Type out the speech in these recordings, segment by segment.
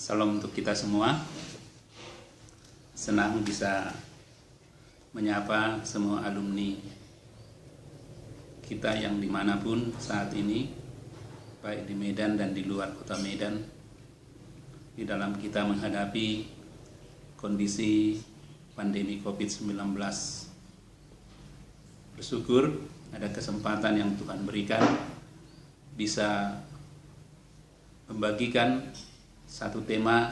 Salam untuk kita semua. Senang bisa menyapa semua alumni kita yang dimanapun saat ini, baik di Medan dan di luar kota Medan, di dalam kita menghadapi kondisi pandemi COVID-19. Bersyukur ada kesempatan yang Tuhan berikan bisa membagikan satu tema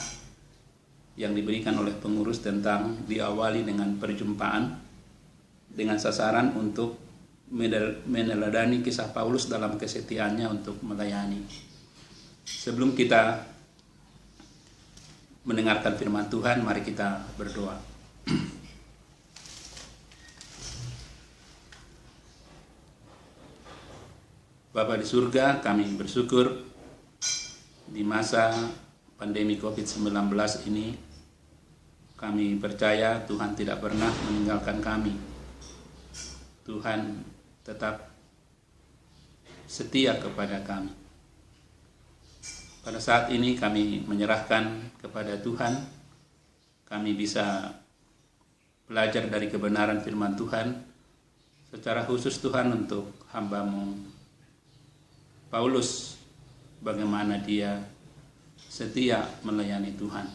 yang diberikan oleh pengurus tentang diawali dengan perjumpaan dengan sasaran untuk meneladani kisah Paulus dalam kesetiaannya untuk melayani. Sebelum kita mendengarkan firman Tuhan, mari kita berdoa. Bapa di surga, kami bersyukur di masa pandemi COVID-19 ini, kami percaya Tuhan tidak pernah meninggalkan kami. Tuhan tetap setia kepada kami. Pada saat ini kami menyerahkan kepada Tuhan, kami bisa belajar dari kebenaran firman Tuhan, secara khusus Tuhan untuk hamba-Mu Paulus, bagaimana dia setia melayani Tuhan.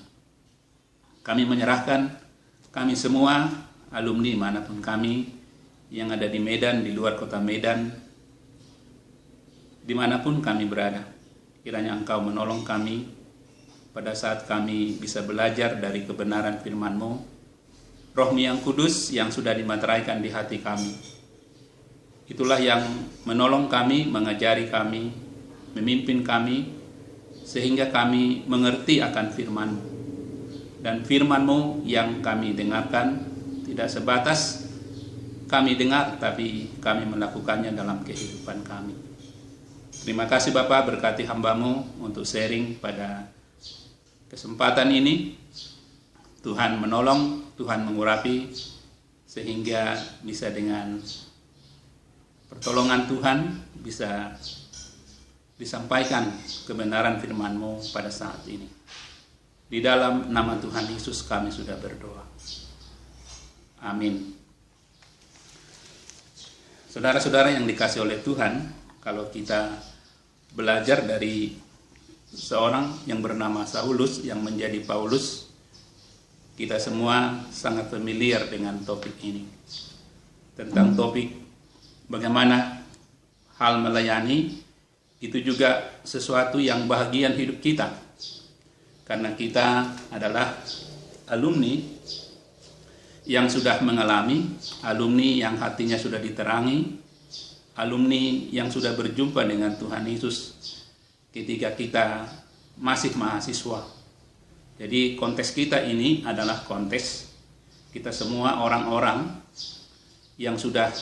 Kami menyerahkan kami semua alumni manapun kami yang ada di Medan, di luar kota Medan, dimanapun kami berada. Kiranya Engkau menolong kami pada saat kami bisa belajar dari kebenaran firman-Mu. Roh-Mu yang kudus yang sudah dimateraikan di hati kami, itulah yang menolong kami, mengajari kami, memimpin kami, sehingga kami mengerti akan firman-Mu. Dan firman-Mu yang kami dengarkan tidak sebatas kami dengar, tapi kami melakukannya dalam kehidupan kami. Terima kasih Bapak, berkati hamba-Mu untuk sharing pada kesempatan ini. Tuhan menolong, Tuhan mengurapi, sehingga bisa dengan pertolongan Tuhan bisa disampaikan kebenaran firman-Mu pada saat ini. Di dalam nama Tuhan Yesus kami sudah berdoa. Amin. Saudara-saudara yang dikasihi oleh Tuhan, kalau kita belajar dari seorang yang bernama Saulus yang menjadi Paulus, kita semua sangat familiar dengan topik ini. Tentang topik bagaimana hal melayani itu juga sesuatu yang bahagian hidup kita, karena kita adalah alumni yang sudah mengalami, alumni yang hatinya sudah diterangi, alumni yang sudah berjumpa dengan Tuhan Yesus ketika kita masih mahasiswa. Jadi konteks kita ini adalah konteks kita semua orang-orang yang sudah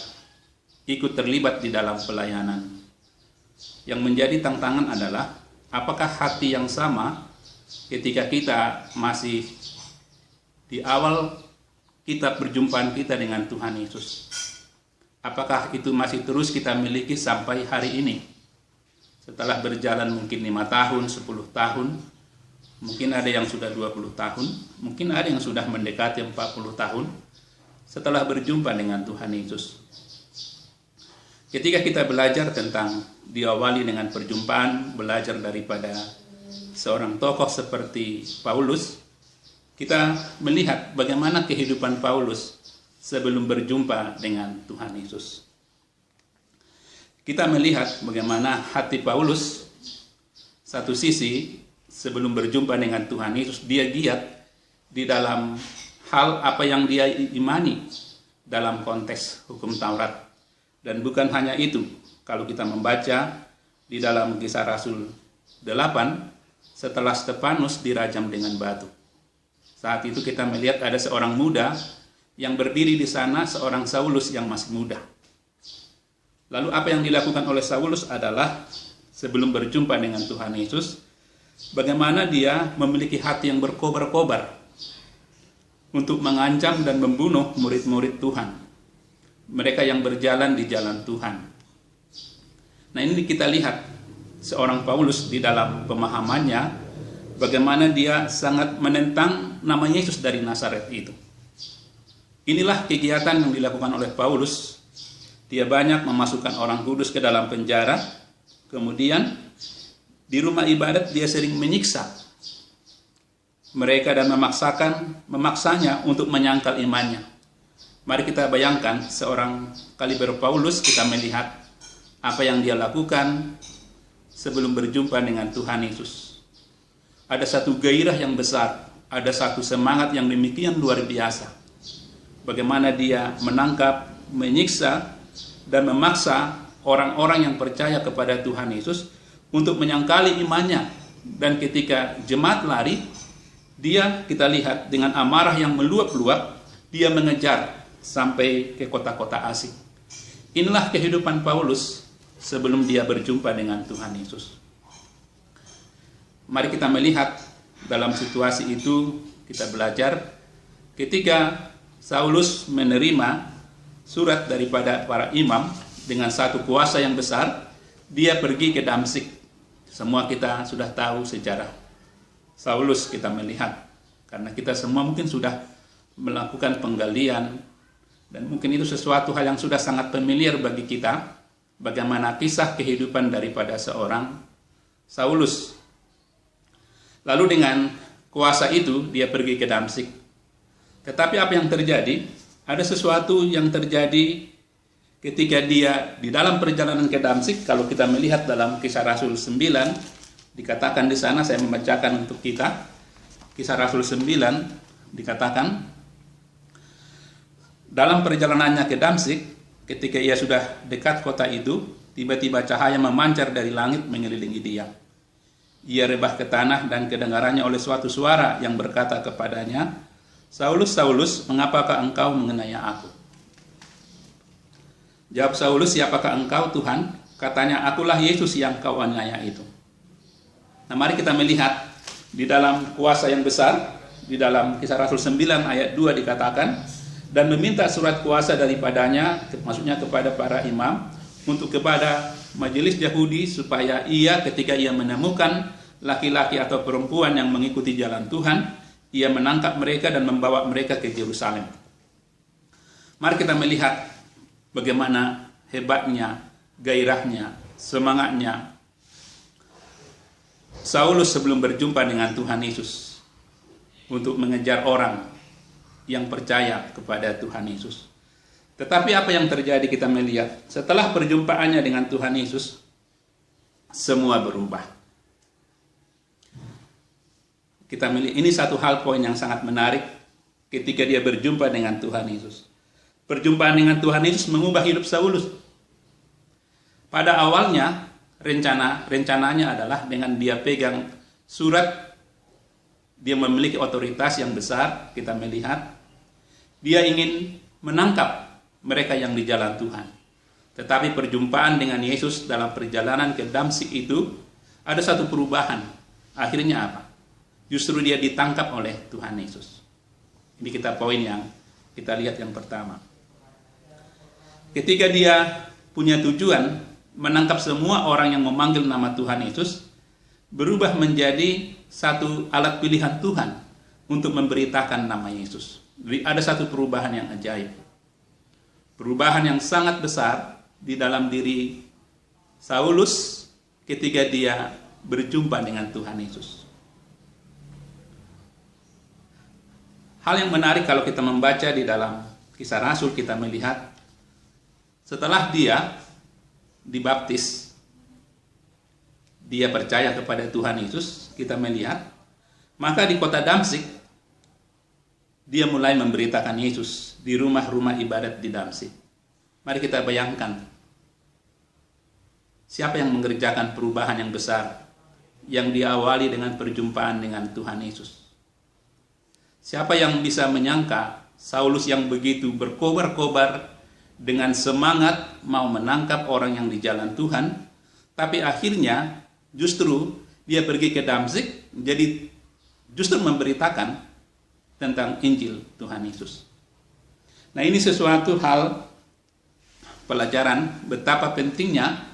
ikut terlibat di dalam pelayanan. Yang menjadi tantangan adalah apakah hati yang sama ketika kita masih di awal kita perjumpaan kita dengan Tuhan Yesus. Apakah itu masih terus kita miliki sampai hari ini? Setelah berjalan mungkin 5 tahun, 10 tahun, mungkin ada yang sudah 20 tahun, mungkin ada yang sudah mendekati 40 tahun setelah berjumpa dengan Tuhan Yesus. Ketika kita belajar tentang diawali dengan perjumpaan, belajar daripada seorang tokoh seperti Paulus, kita melihat bagaimana kehidupan Paulus sebelum berjumpa dengan Tuhan Yesus. Kita melihat bagaimana hati Paulus, satu sisi sebelum berjumpa dengan Tuhan Yesus, dia giat di dalam hal apa yang dia imani dalam konteks hukum Taurat. Dan bukan hanya itu, kalau kita membaca di dalam Kisah Rasul 8, setelah Stefanus dirajam dengan batu. Saat itu kita melihat ada seorang muda yang berdiri di sana, seorang Saulus yang masih muda. Lalu apa yang dilakukan oleh Saulus adalah sebelum berjumpa dengan Tuhan Yesus, bagaimana dia memiliki hati yang berkobar-kobar untuk mengancam dan membunuh murid-murid Tuhan, mereka yang berjalan di jalan Tuhan. Nah, ini kita lihat seorang Paulus di dalam pemahamannya bagaimana dia sangat menentang nama Yesus dari Nazaret itu. Inilah kegiatan yang dilakukan oleh Paulus. Dia banyak memasukkan orang kudus ke dalam penjara. Kemudian di rumah ibadat dia sering menyiksa mereka dan memaksanya untuk menyangkal imannya. Mari kita bayangkan seorang kaliber Paulus, kita melihat apa yang dia lakukan sebelum berjumpa dengan Tuhan Yesus. Ada satu gairah yang besar, ada satu semangat yang demikian luar biasa. Bagaimana dia menangkap, menyiksa, dan memaksa orang-orang yang percaya kepada Tuhan Yesus untuk menyangkali imannya. Dan ketika jemaat lari, kita lihat dengan amarah yang meluap-luap, dia mengejar sampai ke kota-kota asing. Inilah kehidupan Paulus sebelum dia berjumpa dengan Tuhan Yesus. Mari kita melihat dalam situasi itu, kita belajar ketika Saulus menerima surat daripada para imam dengan satu kuasa yang besar, dia pergi ke Damsyik. Semua kita sudah tahu sejarah Saulus, kita melihat, karena kita semua mungkin sudah melakukan penggalian, dan mungkin itu sesuatu hal yang sudah sangat familiar bagi kita, bagaimana kisah kehidupan daripada seorang Saulus. Lalu dengan kuasa itu dia pergi ke Damsyik. Tetapi apa yang terjadi? Ada sesuatu yang terjadi ketika dia di dalam perjalanan ke Damsyik. Kalau kita melihat dalam Kisah Rasul 9, dikatakan di sana, saya membacakan untuk kita. Kisah Rasul 9 dikatakan, dalam perjalanannya ke Damsyik, ketika ia sudah dekat kota itu, tiba-tiba cahaya memancar dari langit mengelilingi dia. Ia rebah ke tanah dan kedengarannya oleh suatu suara yang berkata kepadanya, "Saulus, Saulus, mengapakah engkau menganiaya aku?" Jawab Saulus, "Siapakah engkau, Tuhan?" Katanya, "Akulah Yesus yang kau aniaya itu." Nah, mari kita melihat di dalam kuasa yang besar, di dalam Kisah Rasul 9 ayat 2 dikatakan, dan meminta surat kuasa daripadanya, maksudnya kepada para imam, untuk kepada majelis Yahudi, supaya ia ketika ia menemukan laki-laki atau perempuan yang mengikuti jalan Tuhan, ia menangkap mereka dan membawa mereka ke Yerusalem. Mari kita melihat bagaimana hebatnya, gairahnya, semangatnya Saulus sebelum berjumpa dengan Tuhan Yesus untuk mengejar orang yang percaya kepada Tuhan Yesus. Tetapi apa yang terjadi kita melihat setelah perjumpaannya dengan Tuhan Yesus, semua berubah. Kita melihat ini satu hal poin yang sangat menarik ketika dia berjumpa dengan Tuhan Yesus. Perjumpaan dengan Tuhan Yesus mengubah hidup Saulus. Pada awalnya rencananya adalah dengan dia pegang surat, dia memiliki otoritas yang besar. Kita melihat dia ingin menangkap mereka yang di jalan Tuhan. Tetapi perjumpaan dengan Yesus dalam perjalanan ke Damsyik itu ada satu perubahan. Akhirnya apa? Justru dia ditangkap oleh Tuhan Yesus. Ini kita poin yang kita lihat yang pertama. Ketika dia punya tujuan menangkap semua orang yang memanggil nama Tuhan Yesus, berubah menjadi satu alat pilihan Tuhan untuk memberitakan nama Yesus. Jadi ada satu perubahan yang ajaib. Perubahan yang sangat besar di dalam diri Saulus ketika dia berjumpa dengan Tuhan Yesus. Hal yang menarik kalau kita membaca di dalam Kisah Rasul, kita melihat setelah dia dibaptis, dia percaya kepada Tuhan Yesus, kita melihat, maka di kota Damsyik, dia mulai memberitakan Yesus di rumah-rumah ibadat di Damsyik. Mari kita bayangkan, siapa yang mengerjakan perubahan yang besar, yang diawali dengan perjumpaan dengan Tuhan Yesus. Siapa yang bisa menyangka Saulus yang begitu berkobar-kobar dengan semangat mau menangkap orang yang di jalan Tuhan, tapi akhirnya justru dia pergi ke Damsyik, jadi justru memberitakan tentang Injil Tuhan Yesus. Nah, ini sesuatu hal pelajaran betapa pentingnya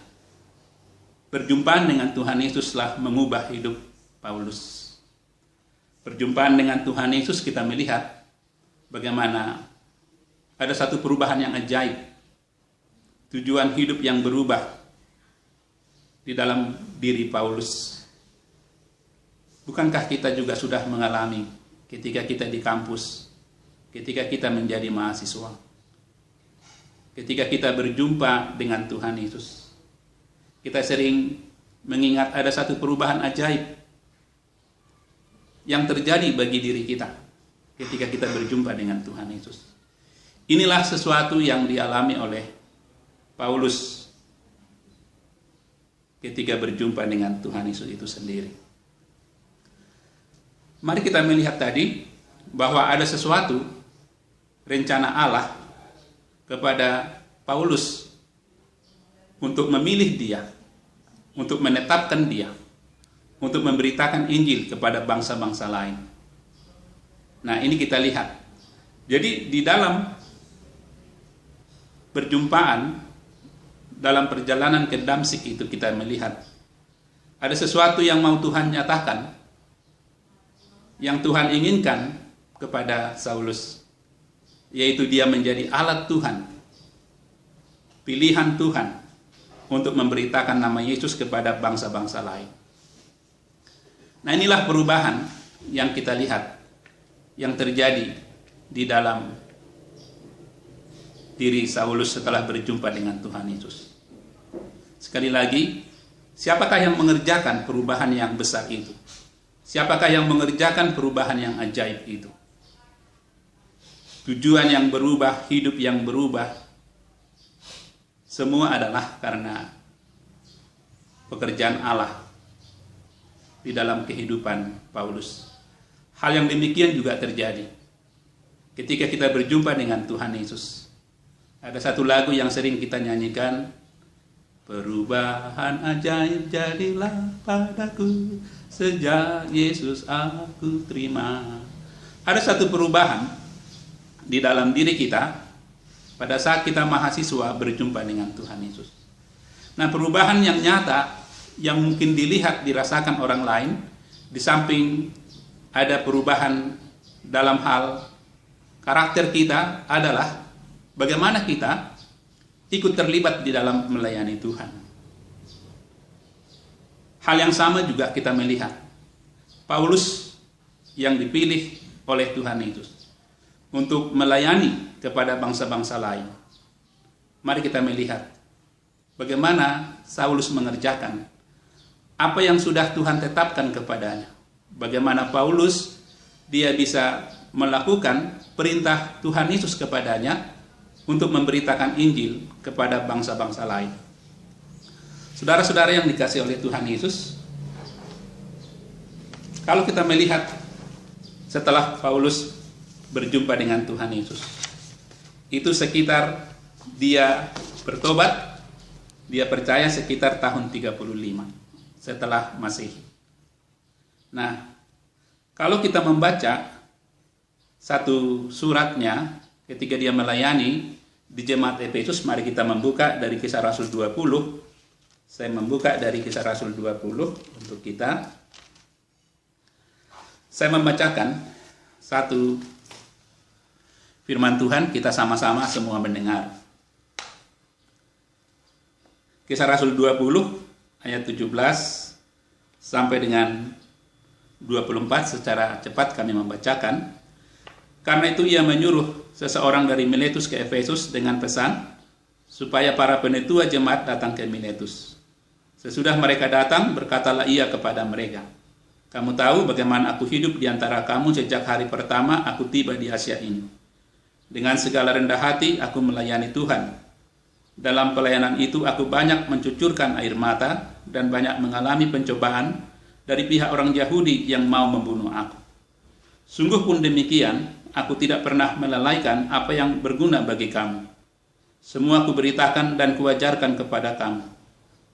perjumpaan dengan Tuhan Yesus telah mengubah hidup Paulus. perjumpaan dengan Tuhan Yesus kita melihat bagaimana ada satu perubahan yang ajaib, tujuan hidup yang berubah di dalam diri Paulus. Bukankah kita juga sudah mengalami ketika kita di kampus, ketika kita menjadi mahasiswa, ketika kita berjumpa dengan Tuhan Yesus, kita sering mengingat ada satu perubahan ajaib yang terjadi bagi diri kita ketika kita berjumpa dengan Tuhan Yesus. Inilah sesuatu yang dialami oleh Paulus ketika berjumpa dengan Tuhan Yesus itu sendiri. Mari kita melihat tadi bahwa ada sesuatu rencana Allah kepada Paulus untuk memilih dia, untuk menetapkan dia, untuk memberitakan Injil kepada bangsa-bangsa lain. Nah, ini kita lihat. Jadi di dalam perjumpaan, dalam perjalanan ke Damsik itu kita melihat ada sesuatu yang mau Tuhan nyatakan, yang Tuhan inginkan kepada Saulus, yaitu dia menjadi alat Tuhan, pilihan Tuhan untuk memberitakan nama Yesus kepada bangsa-bangsa lain. Nah, inilah perubahan yang kita lihat yang terjadi di dalam diri Saulus setelah berjumpa dengan Tuhan Yesus. Sekali lagi, siapakah yang mengerjakan perubahan yang besar itu? Siapakah yang mengerjakan perubahan yang ajaib itu? Tujuan yang berubah, hidup yang berubah, semua adalah karena pekerjaan Allah di dalam kehidupan Paulus. Hal yang demikian juga terjadi ketika kita berjumpa dengan Tuhan Yesus. Ada satu lagu yang sering kita nyanyikan, perubahan ajaib jadilah padaku, sejak Yesus aku terima. Ada satu perubahan di dalam diri kita pada saat kita mahasiswa berjumpa dengan Tuhan Yesus. Nah, perubahan yang nyata yang mungkin dilihat, dirasakan orang lain, di samping ada perubahan dalam hal karakter kita, adalah bagaimana kita ikut terlibat di dalam melayani Tuhan. Hal yang sama juga kita melihat Paulus yang dipilih oleh Tuhan Yesus untuk melayani kepada bangsa-bangsa lain. Mari kita melihat bagaimana Saulus mengerjakan apa yang sudah Tuhan tetapkan kepadanya. Bagaimana Paulus dia bisa melakukan perintah Tuhan Yesus kepadanya untuk memberitakan Injil kepada bangsa-bangsa lain. Saudara-saudara yang dikasihi oleh Tuhan Yesus, kalau kita melihat setelah Paulus berjumpa dengan Tuhan Yesus, itu sekitar dia bertobat, dia percaya sekitar tahun 35 setelah Masehi. Nah, kalau kita membaca satu suratnya ketika dia melayani di jemaat Efesus, mari kita membuka dari Kisah Rasul 20. Saya membuka dari Kisah Rasul 20 untuk kita. Saya membacakan satu firman Tuhan, kita sama-sama semua mendengar. Kisah Rasul 20 ayat 17 sampai dengan 24 secara cepat kami membacakan. Karena itu ia menyuruh seseorang dari Miletus ke Efesus dengan pesan supaya para penetua jemaat datang ke Miletus. Sesudah mereka datang, berkatalah ia kepada mereka, kamu tahu bagaimana aku hidup di antara kamu sejak hari pertama aku tiba di Asia ini. Dengan segala rendah hati aku melayani Tuhan. Dalam pelayanan itu aku banyak mencucurkan air mata dan banyak mengalami pencobaan dari pihak orang Yahudi yang mau membunuh aku. Sungguh pun demikian, aku tidak pernah melalaikan apa yang berguna bagi kamu. Semua kuberitakan dan kuajarkan kepada kamu,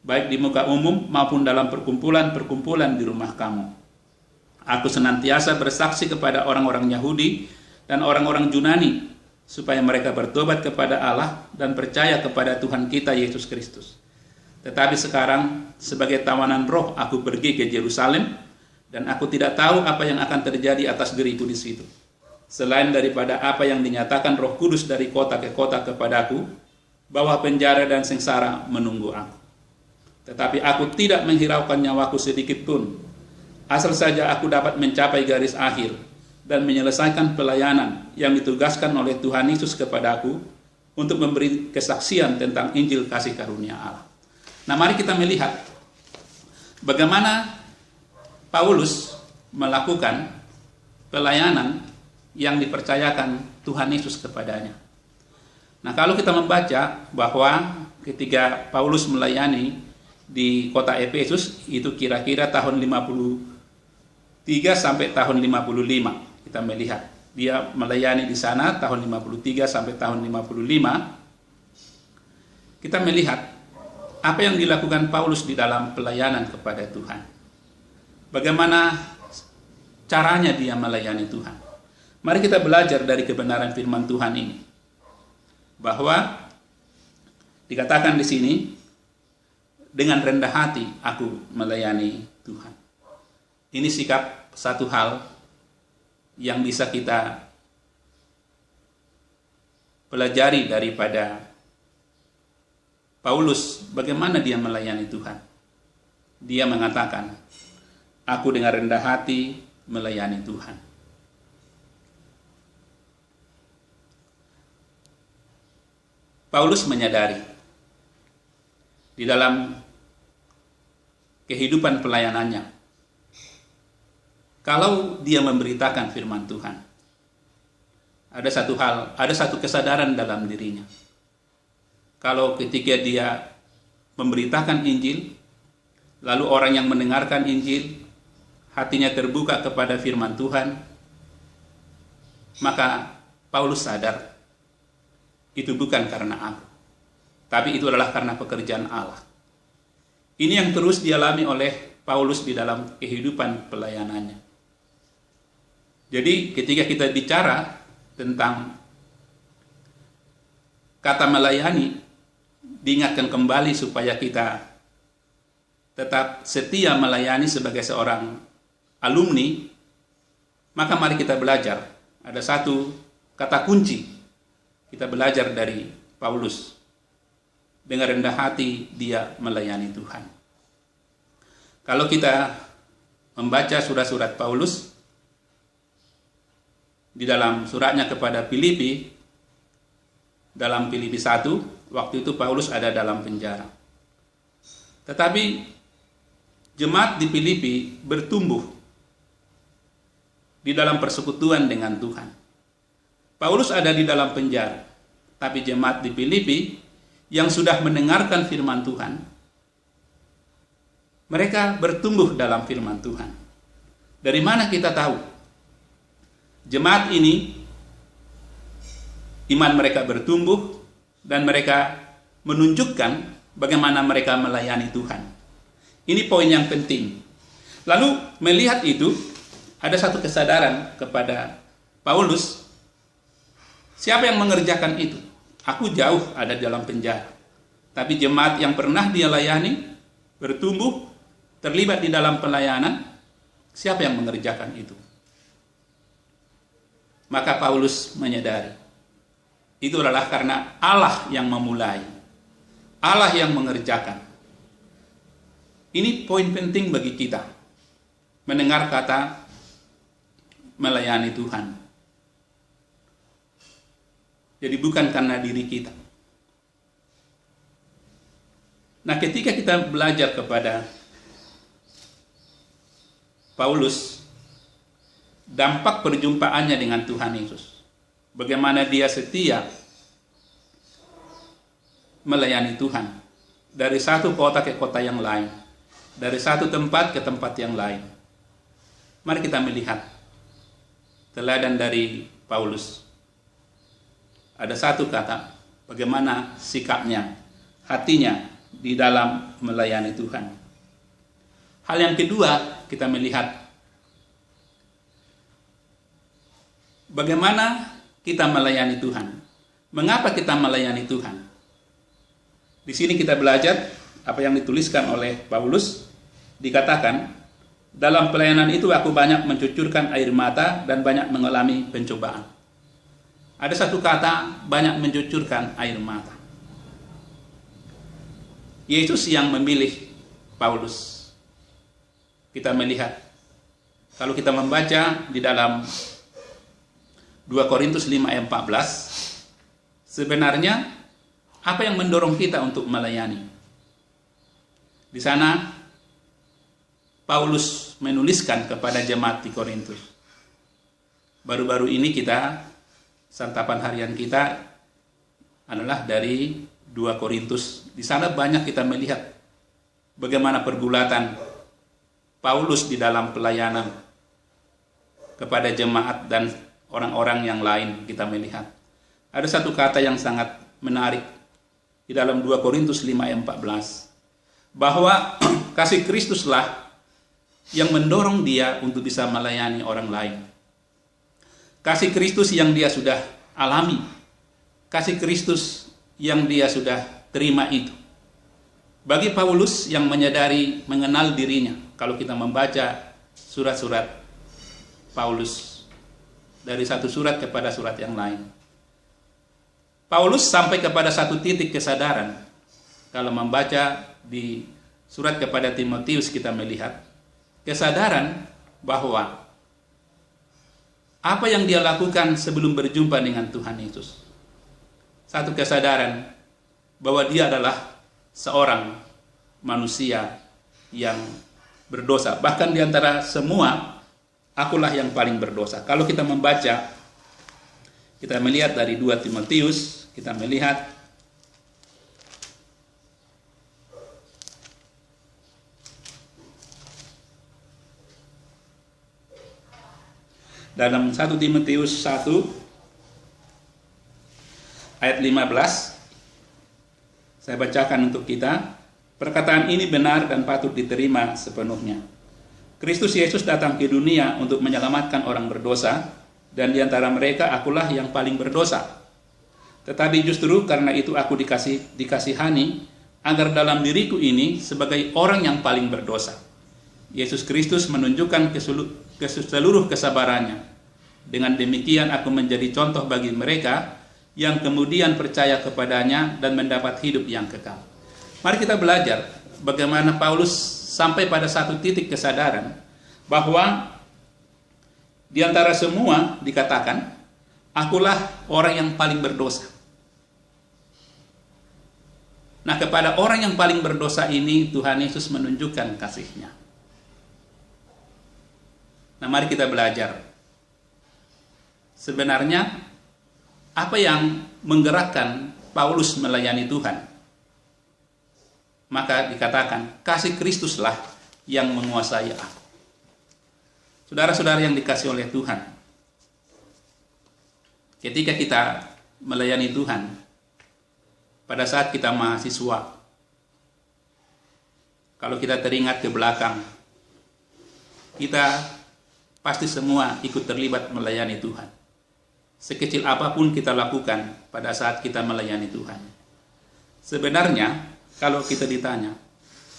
baik di muka umum maupun dalam perkumpulan-perkumpulan di rumah kamu. Aku senantiasa bersaksi kepada orang-orang Yahudi dan orang-orang Yunani, supaya mereka bertobat kepada Allah dan percaya kepada Tuhan kita Yesus Kristus. Tetapi sekarang sebagai tawanan roh aku pergi ke Yerusalem dan aku tidak tahu apa yang akan terjadi atas diriku di situ, selain daripada apa yang dinyatakan Roh Kudus dari kota ke kota kepadaku, bahwa penjara dan sengsara menunggu aku. Tetapi aku tidak menghiraukan nyawaku sedikit pun, asal saja aku dapat mencapai garis akhir dan menyelesaikan pelayanan yang ditugaskan oleh Tuhan Yesus kepadaku untuk memberi kesaksian tentang Injil kasih karunia Allah. Nah, mari kita melihat bagaimana Paulus melakukan pelayanan yang dipercayakan Tuhan Yesus kepadanya. Nah, kalau kita membaca bahwa ketika Paulus melayani di kota Efesus, itu kira-kira tahun 53 sampai tahun 55. Kita melihat dia melayani di sana tahun 53 sampai tahun 55. Kita melihat apa yang dilakukan Paulus di dalam pelayanan kepada Tuhan. Bagaimana caranya dia melayani Tuhan. Mari kita belajar dari kebenaran firman Tuhan ini. Bahwa dikatakan di sini, dengan rendah hati aku melayani Tuhan. Ini sikap satu hal yang bisa kita pelajari daripada Paulus, bagaimana dia melayani Tuhan. Dia mengatakan, aku dengan rendah hati melayani Tuhan. Paulus menyadari di dalam kehidupan pelayanannya, kalau dia memberitakan firman Tuhan, ada satu kesadaran dalam dirinya. Kalau ketika dia memberitakan Injil, lalu orang yang mendengarkan Injil, hatinya terbuka kepada firman Tuhan, maka Paulus sadar, itu bukan karena aku, tapi itu adalah karena pekerjaan Allah. Ini yang terus dialami oleh Paulus di dalam kehidupan pelayanannya. Jadi ketika kita bicara tentang kata melayani, diingatkan kembali supaya kita tetap setia melayani sebagai seorang alumni, maka mari kita belajar. Ada satu kata kunci kita belajar dari Paulus. Dengan rendah hati dia melayani Tuhan. Kalau kita membaca surat-surat Paulus, di dalam suratnya kepada Filipi, dalam Filipi 1, waktu itu Paulus ada dalam penjara. Tetapi jemaat di Filipi bertumbuh di dalam persekutuan dengan Tuhan. Paulus ada di dalam penjara, tapi jemaat di Filipi yang sudah mendengarkan firman Tuhan, mereka bertumbuh dalam firman Tuhan. Dari mana kita tahu? Jemaat ini, iman mereka bertumbuh dan mereka menunjukkan bagaimana mereka melayani Tuhan. Ini poin yang penting. Lalu melihat itu, ada satu kesadaran kepada Paulus, siapa yang mengerjakan itu? Aku jauh ada dalam penjara. Tapi jemaat yang pernah dia layani, bertumbuh, terlibat di dalam pelayanan, siapa yang mengerjakan itu? Maka Paulus menyadari, itu adalah karena Allah yang memulai, Allah yang mengerjakan. Ini poin penting bagi kita, mendengar kata melayani Tuhan. Jadi bukan karena diri kita. Nah, ketika kita belajar kepada Paulus, dampak perjumpaannya dengan Tuhan Yesus, bagaimana dia setia melayani Tuhan dari satu kota ke kota yang lain, dari satu tempat ke tempat yang lain. Mari kita melihat teladan dari Paulus. Ada satu kata, bagaimana sikapnya, hatinya di dalam melayani Tuhan. Hal yang kedua, kita melihat bagaimana kita melayani Tuhan. Mengapa kita melayani Tuhan? Di sini kita belajar apa yang dituliskan oleh Paulus, dikatakan Dalam pelayanan itu aku banyak mencucurkan air mata dan banyak mengalami pencobaan. Ada satu kata, banyak mencucurkan air mata. Yesus yang memilih Paulus. Kita melihat, kalau kita membaca di dalam 2 Korintus 5 ayat 14, sebenarnya apa yang mendorong kita untuk melayani? Di sana Paulus menuliskan kepada jemaat di Korintus. Baru-baru ini santapan harian kita adalah dari 2 Korintus. Di sana banyak kita melihat bagaimana pergulatan Paulus di dalam pelayanan kepada jemaat dan orang-orang yang lain. Kita melihat ada satu kata yang sangat menarik di dalam 2 Korintus 5 ayat 14, bahwa kasih Kristuslah yang mendorong dia untuk bisa melayani orang lain. Kasih Kristus yang dia sudah alami, kasih Kristus yang dia sudah terima itu. Bagi Paulus yang menyadari, mengenal dirinya, kalau kita membaca surat-surat Paulus dari satu surat kepada surat yang lain, Paulus sampai kepada satu titik kesadaran. Kalau membaca di surat kepada Timotius, kita melihat kesadaran bahwa apa yang dia lakukan sebelum berjumpa dengan Tuhan Yesus, satu kesadaran bahwa dia adalah seorang manusia yang berdosa. Bahkan di antara semua, akulah yang paling berdosa. Kalau kita membaca, kita melihat dari 2 Timotius, kita melihat dalam 1 Timotius 1 ayat 15, saya bacakan untuk kita. Perkataan ini benar dan patut diterima sepenuhnya. Kristus Yesus datang ke dunia untuk menyelamatkan orang berdosa, dan di antara mereka akulah yang paling berdosa. Tetapi justru karena itu aku dikasihani, agar dalam diriku ini sebagai orang yang paling berdosa, Yesus Kristus menunjukkan seluruh kesabarannya. Dengan demikian aku menjadi contoh bagi mereka yang kemudian percaya kepadanya dan mendapat hidup yang kekal. Mari kita belajar bagaimana Paulus sampai pada satu titik kesadaran bahwa di antara semua dikatakan, akulah orang yang paling berdosa. Nah, kepada orang yang paling berdosa ini Tuhan Yesus menunjukkan kasih-Nya. Nah, mari kita belajar. Sebenarnya apa yang menggerakkan Paulus melayani Tuhan? Maka dikatakan, kasih Kristuslah yang menguasai aku. Saudara-saudara yang dikasih oleh Tuhan, ketika kita melayani Tuhan, pada saat kita mahasiswa, kalau kita teringat ke belakang, kita pasti semua ikut terlibat melayani Tuhan. Sekecil apapun kita lakukan pada saat kita melayani Tuhan. Sebenarnya, kalau kita ditanya,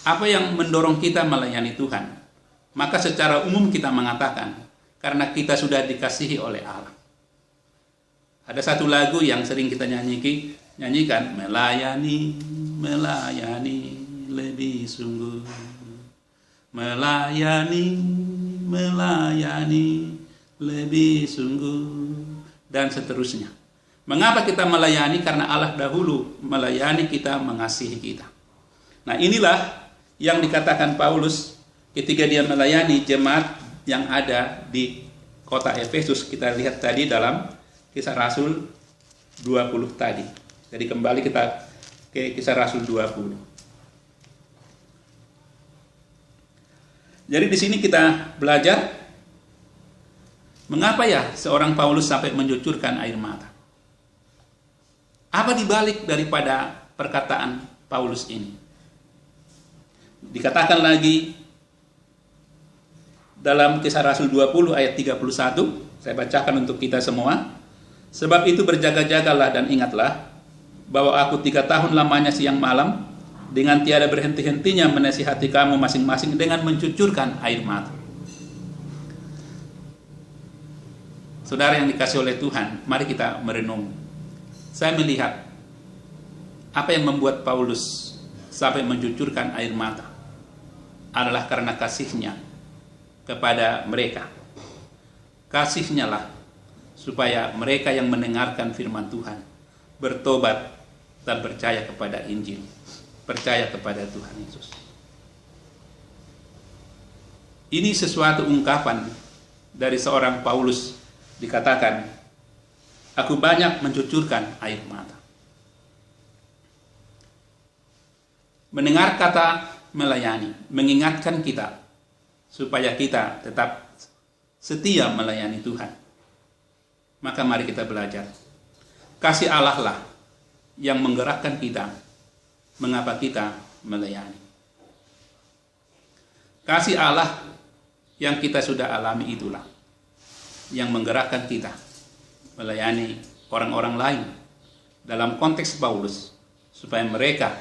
apa yang mendorong kita melayani Tuhan? Maka secara umum kita mengatakan, karena kita sudah dikasihi oleh Allah. Ada satu lagu yang sering kita nyanyikan, melayani, melayani lebih sungguh. Melayani, melayani lebih sungguh. Dan seterusnya. Mengapa kita melayani? Karena Allah dahulu melayani kita, mengasihi kita. Nah, inilah yang dikatakan Paulus ketika dia melayani jemaat yang ada di kota Efesus. Kita lihat tadi dalam Kisah Rasul 20 tadi. Jadi kembali kita ke Kisah Rasul 20. Jadi di sini kita belajar mengapa ya seorang Paulus sampai mencucurkan air mata. Apa dibalik daripada perkataan Paulus ini? Dikatakan lagi dalam Kisah Rasul 20 ayat 31, saya bacakan untuk kita semua. Sebab itu berjaga-jagalah dan ingatlah bahwa aku 3 tahun lamanya siang malam dengan tiada berhenti-hentinya menasihati kamu masing-masing dengan mencucurkan air mata. saudara yang dikasih oleh Tuhan, mari kita merenung. Saya melihat apa yang membuat Paulus sampai mencucurkan air mata adalah karena kasihnya kepada mereka. Kasihnya lah supaya mereka yang mendengarkan firman Tuhan bertobat dan percaya kepada Injil, percaya kepada Tuhan Yesus. Ini sesuatu ungkapan dari seorang Paulus, dikatakan, aku banyak mencucurkan air mata. Mendengar kata melayani, mengingatkan kita supaya kita tetap setia melayani Tuhan. Maka mari kita belajar. Kasih Allah lah yang menggerakkan kita mengapa kita melayani. Kasih Allah yang kita sudah alami itulah yang menggerakkan kita melayani orang-orang lain dalam konteks Paulus, supaya mereka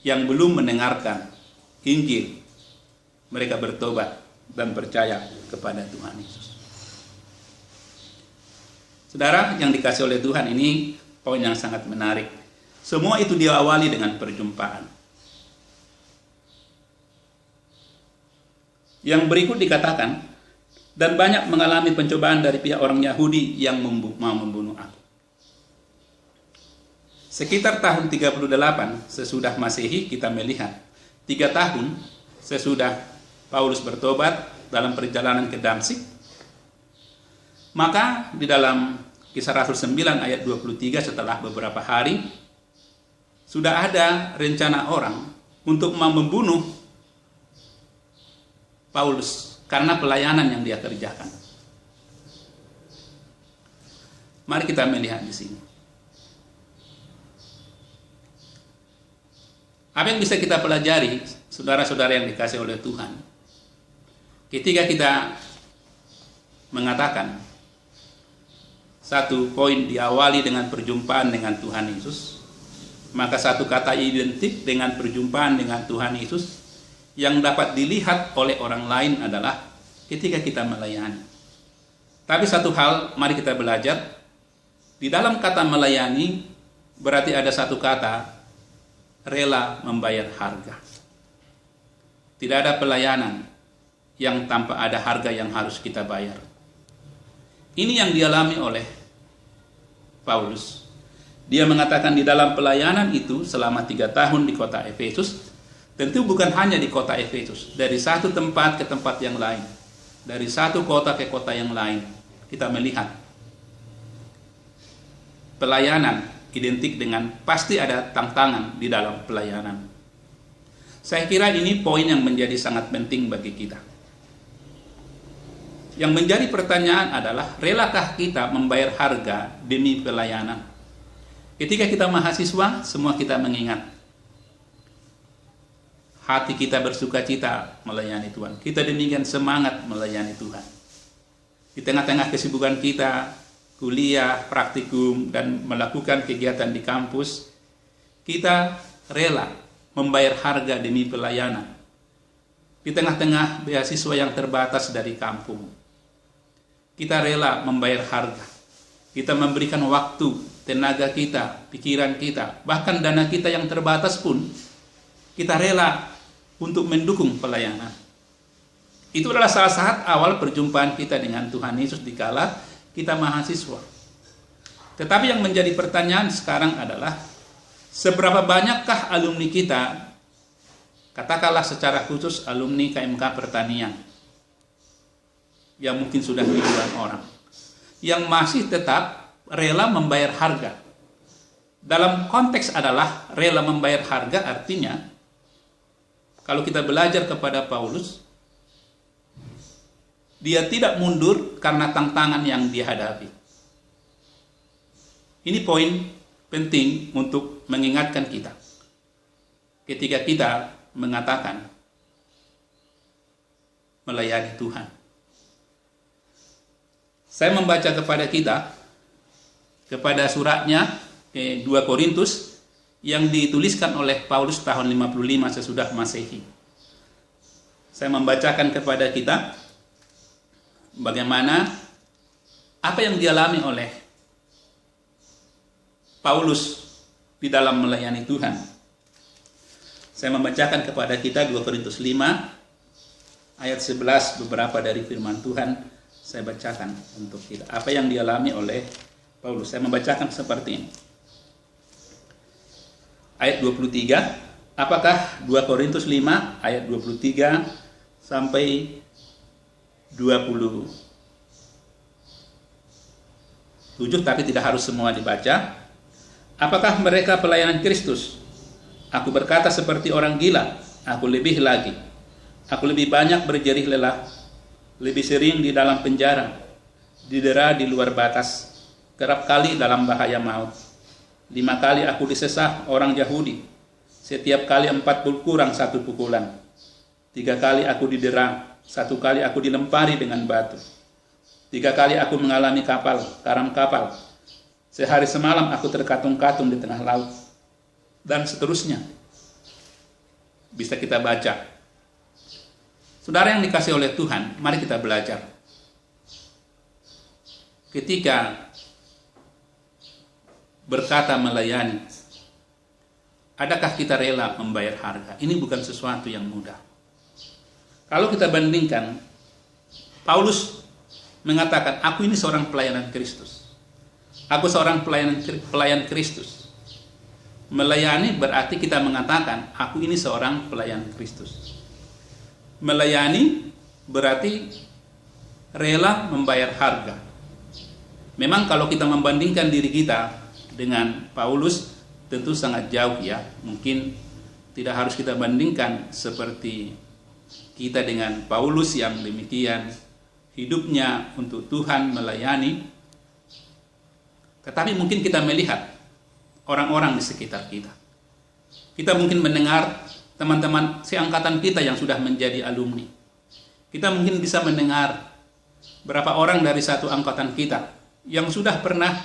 yang belum mendengarkan Injil, mereka bertobat dan percaya kepada Tuhan Yesus. Saudara yang dikasih oleh Tuhan, ini poin yang sangat menarik. Semua itu diawali dengan perjumpaan. Yang berikut dikatakan, dan banyak mengalami pencobaan dari pihak orang Yahudi yang mau membunuh aku. Sekitar tahun 38 sesudah Masehi, kita melihat 3 tahun sesudah Paulus bertobat dalam perjalanan ke Damsyik, maka di dalam Kisah Rasul 9 ayat 23, setelah beberapa hari sudah ada rencana orang untuk membunuh Paulus karena pelayanan yang dia kerjakan. Mari kita melihat di sini. Apa yang bisa kita pelajari, saudara-saudara yang dikasih oleh Tuhan, ketika kita mengatakan satu poin diawali dengan perjumpaan dengan Tuhan Yesus, maka satu kata identik dengan perjumpaan dengan Tuhan Yesus yang dapat dilihat oleh orang lain adalah ketika kita melayani. Tapi satu hal, mari kita belajar. Di dalam kata melayani, berarti ada satu kata, rela membayar harga. Tidak ada pelayanan yang tanpa ada harga yang harus kita bayar. Ini yang dialami oleh Paulus. Dia mengatakan di dalam pelayanan itu selama 3 tahun di kota Efesus, tentu bukan hanya di kota Efesus, dari satu tempat ke tempat yang lain, dari satu kota ke kota yang lain, kita melihat pelayanan identik dengan pasti ada tantangan di dalam pelayanan. Saya kira ini poin yang menjadi sangat penting bagi kita. Yang menjadi pertanyaan adalah, relakah kita membayar harga demi pelayanan? Ketika kita mahasiswa, semua kita mengingat hati kita bersuka cita melayani Tuhan. Kita demikian semangat melayani Tuhan. Di tengah-tengah kesibukan kita, kuliah, praktikum, dan melakukan kegiatan di kampus, kita rela membayar harga demi pelayanan. Di tengah-tengah beasiswa yang terbatas dari kampung, kita rela membayar harga. Kita memberikan waktu, tenaga kita, pikiran kita, bahkan dana kita yang terbatas pun, kita rela untuk mendukung pelayanan. Itu adalah saat-saat awal perjumpaan kita dengan Tuhan Yesus dikala kita mahasiswa. Tetapi yang menjadi pertanyaan sekarang adalah, seberapa banyakkah alumni kita, katakanlah secara khusus alumni KMK Pertanian, yang mungkin sudah ribuan orang, yang masih tetap rela membayar harga. Dalam konteks adalah rela membayar harga, artinya kalau kita belajar kepada Paulus, dia tidak mundur karena tantangan yang dihadapi. Ini poin penting untuk mengingatkan kita ketika kita mengatakan melayani Tuhan. Saya membaca kepada kita, kepada suratnya ke 2 Korintus, yang dituliskan oleh Paulus tahun 55 sesudah Masehi. Saya membacakan kepada kita bagaimana Apa yang dialami oleh Paulus di dalam melayani Tuhan? Saya membacakan kepada kita 2 Korintus 5 ayat 11, beberapa dari firman Tuhan saya bacakan untuk kita. Apa yang dialami oleh Paulus? Saya membacakan seperti ini. Ayat 23, apakah 2 Korintus 5 ayat 23 sampai 27, tapi tidak harus semua dibaca. Apakah mereka pelayanan Kristus? Aku berkata seperti orang gila, aku lebih lagi. Aku lebih banyak berjerih lelah, lebih sering di dalam penjara, didera di luar batas, kerap kali dalam bahaya maut. 5 kali aku disesah orang Yahudi, setiap kali 40 kurang 1 pukulan. 3 kali aku didera, 1 kali aku dilempari dengan batu. 3 kali aku mengalami karam kapal. Sehari semalam aku terkatung-katung di tengah laut. Dan seterusnya. Bisa kita baca. Saudara yang dikasih oleh Tuhan, mari kita belajar. Ketika berkata melayani, adakah kita rela membayar harga? Ini bukan sesuatu yang mudah. Kalau kita bandingkan, Paulus mengatakan, aku ini seorang pelayanan Kristus. Aku seorang pelayan Kristus. Melayani berarti kita mengatakan, aku ini seorang pelayan Kristus. Melayani berarti rela membayar harga. Memang kalau kita membandingkan diri kita dengan Paulus, tentu sangat jauh ya. Mungkin tidak harus kita bandingkan seperti kita dengan Paulus yang demikian hidupnya untuk Tuhan melayani. Tetapi mungkin kita melihat orang-orang di sekitar kita. Kita mungkin mendengar teman-teman seangkatan kita yang sudah menjadi alumni. Kita mungkin bisa mendengar berapa orang dari satu angkatan kita yang sudah pernah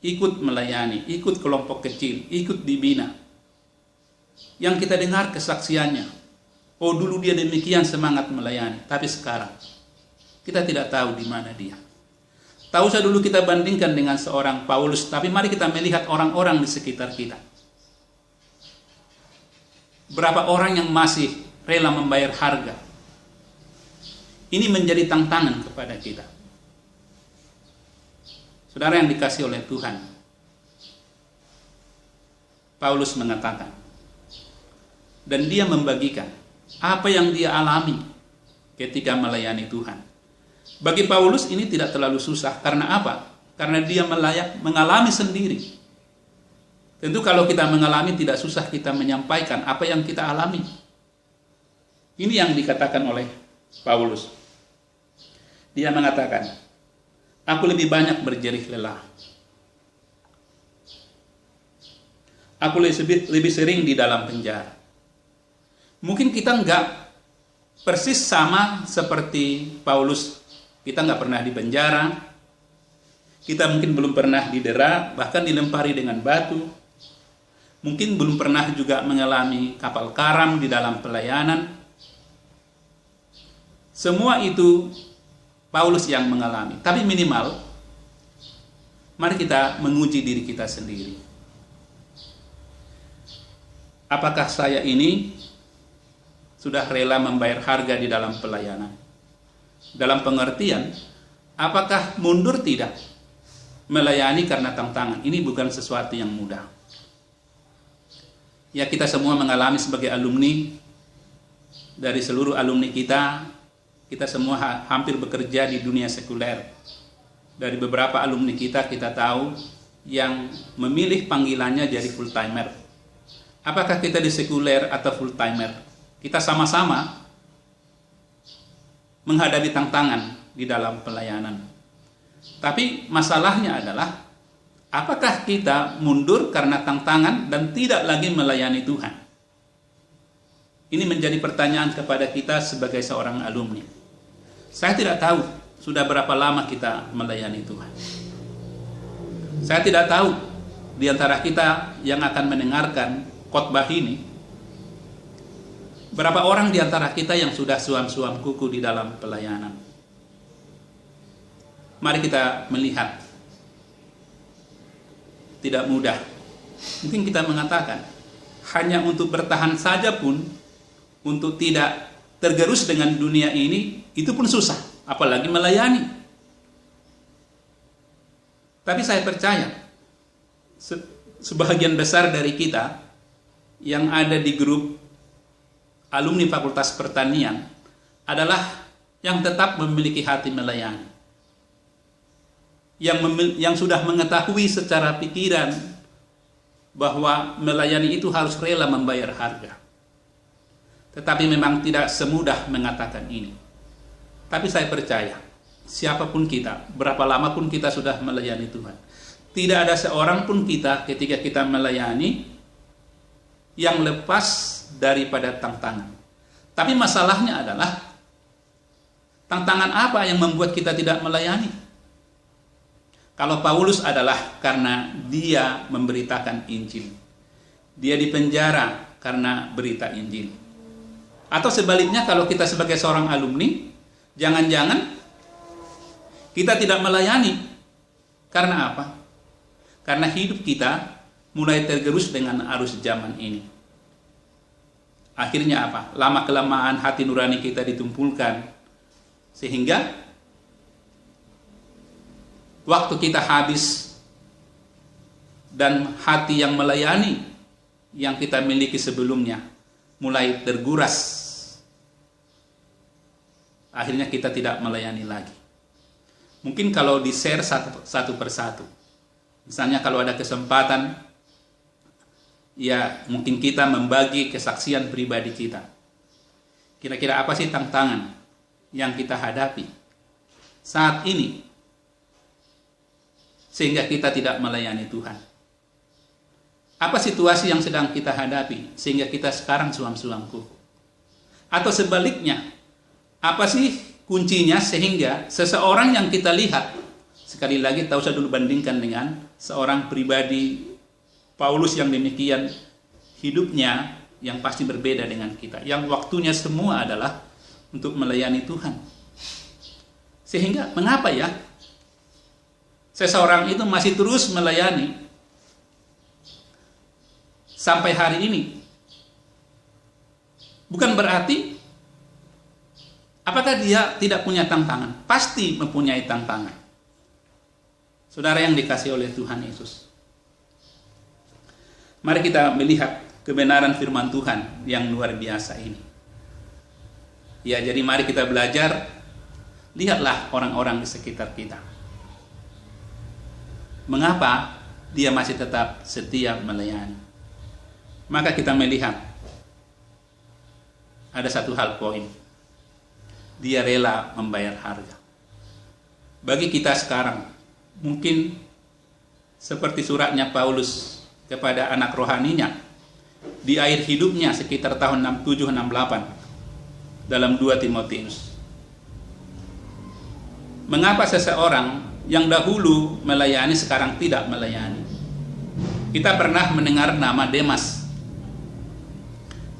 ikut melayani, ikut kelompok kecil, ikut dibina. Yang kita dengar kesaksiannya. Oh, dulu dia demikian semangat melayani, tapi sekarang kita tidak tahu di mana dia. Tahu saya dulu kita bandingkan dengan seorang Paulus, tapi mari kita melihat orang-orang di sekitar kita. Berapa orang yang masih rela membayar harga? Ini menjadi tantangan kepada kita. Saudara yang dikasih oleh Tuhan, Paulus mengatakan, dan dia membagikan apa yang dia alami ketika melayani Tuhan. Bagi Paulus ini tidak terlalu susah. Karena apa? Karena dia mengalami sendiri. Tentu kalau kita mengalami tidak susah kita menyampaikan apa yang kita alami. Ini yang dikatakan oleh Paulus. Dia mengatakan, aku lebih banyak berjerih lelah. Aku lebih sering di dalam penjara. Mungkin kita enggak persis sama seperti Paulus. Kita nggak pernah di penjara, kita mungkin belum pernah didera, bahkan dilempari dengan batu, mungkin belum pernah juga mengalami kapal karam di dalam pelayanan. Semua itu Paulus yang mengalami, tapi minimal mari kita menguji diri kita sendiri. Apakah saya ini sudah rela membayar harga di dalam pelayanan? Dalam pengertian, apakah mundur tidak? Melayani karena tantangan. Ini bukan sesuatu yang mudah. Ya, kita semua mengalami sebagai alumni. Dari seluruh alumni kita semua hampir bekerja di dunia sekuler. Dari beberapa alumni kita tahu yang memilih panggilannya jadi full timer. Apakah kita di sekuler atau full timer? Kita sama-sama menghadapi tantangan di dalam pelayanan. Tapi masalahnya adalah, apakah kita mundur karena tantangan dan tidak lagi melayani Tuhan? Ini menjadi pertanyaan kepada kita sebagai seorang alumni. Saya tidak tahu sudah berapa lama kita melayani Tuhan. Saya tidak tahu di antara kita yang akan mendengarkan khotbah ini, berapa orang di antara kita yang sudah suam-suam kuku di dalam pelayanan? mari kita melihat, tidak mudah. Mungkin kita mengatakan, hanya untuk bertahan saja pun, untuk tidak tergerus dengan dunia ini, itu pun susah, apalagi melayani. Tapi saya percaya, sebahagian besar dari kita yang ada di grup alumni Fakultas Pertanian adalah yang tetap memiliki hati melayani, yang sudah mengetahui secara pikiran bahwa melayani itu harus rela membayar harga. Tetapi memang tidak semudah mengatakan ini. Tapi saya percaya, siapapun kita, berapa lama pun kita sudah melayani Tuhan, tidak ada seorang pun kita ketika kita melayani yang lepas daripada tantangan. Tapi masalahnya adalah, tantangan apa yang membuat kita tidak melayani? Kalau Paulus adalah karena dia memberitakan Injil, dia dipenjara karena berita Injil. Atau sebaliknya, kalau kita sebagai seorang alumni, jangan-jangan kita tidak melayani. Karena apa? Karena hidup kita mulai tergerus dengan arus zaman ini. Akhirnya apa? Lama-kelamaan hati nurani kita ditumpulkan, sehingga waktu kita habis dan hati yang melayani yang kita miliki sebelumnya mulai terguras. Akhirnya kita tidak melayani lagi. Mungkin kalau di-share satu persatu. Misalnya kalau ada kesempatan, ya mungkin kita membagi kesaksian pribadi kita. Kira-kira apa sih tantangan yang kita hadapi saat ini sehingga kita tidak melayani Tuhan? Apa situasi yang sedang kita hadapi sehingga kita sekarang suam-suam kuku? Atau sebaliknya, apa sih kuncinya sehingga seseorang yang kita lihat, sekali lagi tak usah dulu bandingkan dengan seorang pribadi Paulus yang demikian hidupnya, yang pasti berbeda dengan kita, yang waktunya semua adalah untuk melayani Tuhan. Sehingga mengapa ya seseorang itu masih terus melayani sampai hari ini? Bukan berarti apakah dia tidak punya tantangan? Pasti mempunyai tantangan. Saudara yang dikasihi oleh Tuhan Yesus, mari kita melihat kebenaran firman Tuhan yang luar biasa ini. Ya, jadi mari kita belajar. Lihatlah orang-orang di sekitar kita. Mengapa dia masih tetap setia melayani? Maka kita melihat ada satu hal poin. Dia rela membayar harga. Bagi kita sekarang, mungkin seperti suratnya Paulus kepada anak rohaninya di akhir hidupnya sekitar tahun 67-68 dalam 2 Timotius. Mengapa seseorang yang dahulu melayani sekarang tidak melayani? Kita pernah mendengar nama Demas.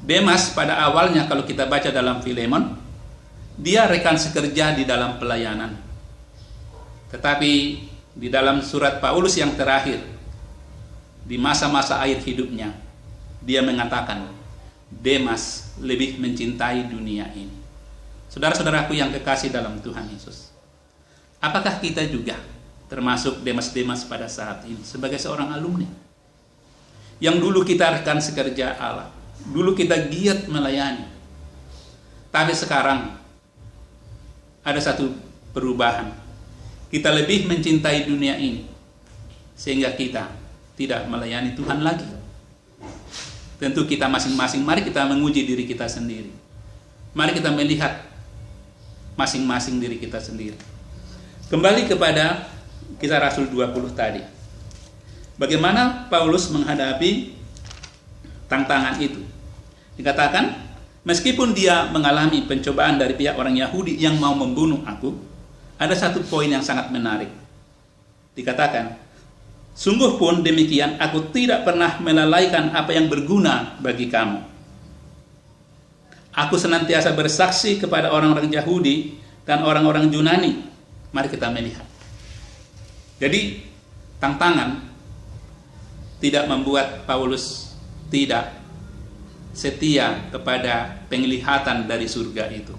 Demas pada awalnya kalau kita baca dalam Filemon, dia rekan sekerja di dalam pelayanan. Tetapi di dalam surat Paulus yang terakhir, di masa-masa akhir hidupnya, dia mengatakan, Demas lebih mencintai dunia ini. Saudara-saudaraku yang kekasih dalam Tuhan Yesus, apakah kita juga termasuk Demas-Demas pada saat ini sebagai seorang alumni? Yang dulu kita rekan sekerja Allah, dulu kita giat melayani, tapi sekarang ada satu perubahan. Kita lebih mencintai dunia ini sehingga kita tidak melayani Tuhan lagi. Tentu kita masing-masing, mari kita menguji diri kita sendiri. Mari kita melihat masing-masing diri kita sendiri. Kembali kepada kisah Rasul 20 tadi. Bagaimana Paulus menghadapi tantangan itu? Dikatakan, meskipun dia mengalami pencobaan dari pihak orang Yahudi yang mau membunuh aku, ada satu poin yang sangat menarik. Dikatakan, sungguh pun demikian, aku tidak pernah melalaikan apa yang berguna bagi kamu. Aku senantiasa bersaksi kepada orang-orang Yahudi dan orang-orang Yunani. Mari kita melihat. Jadi tantangan tidak membuat Paulus tidak setia kepada penglihatan dari surga itu.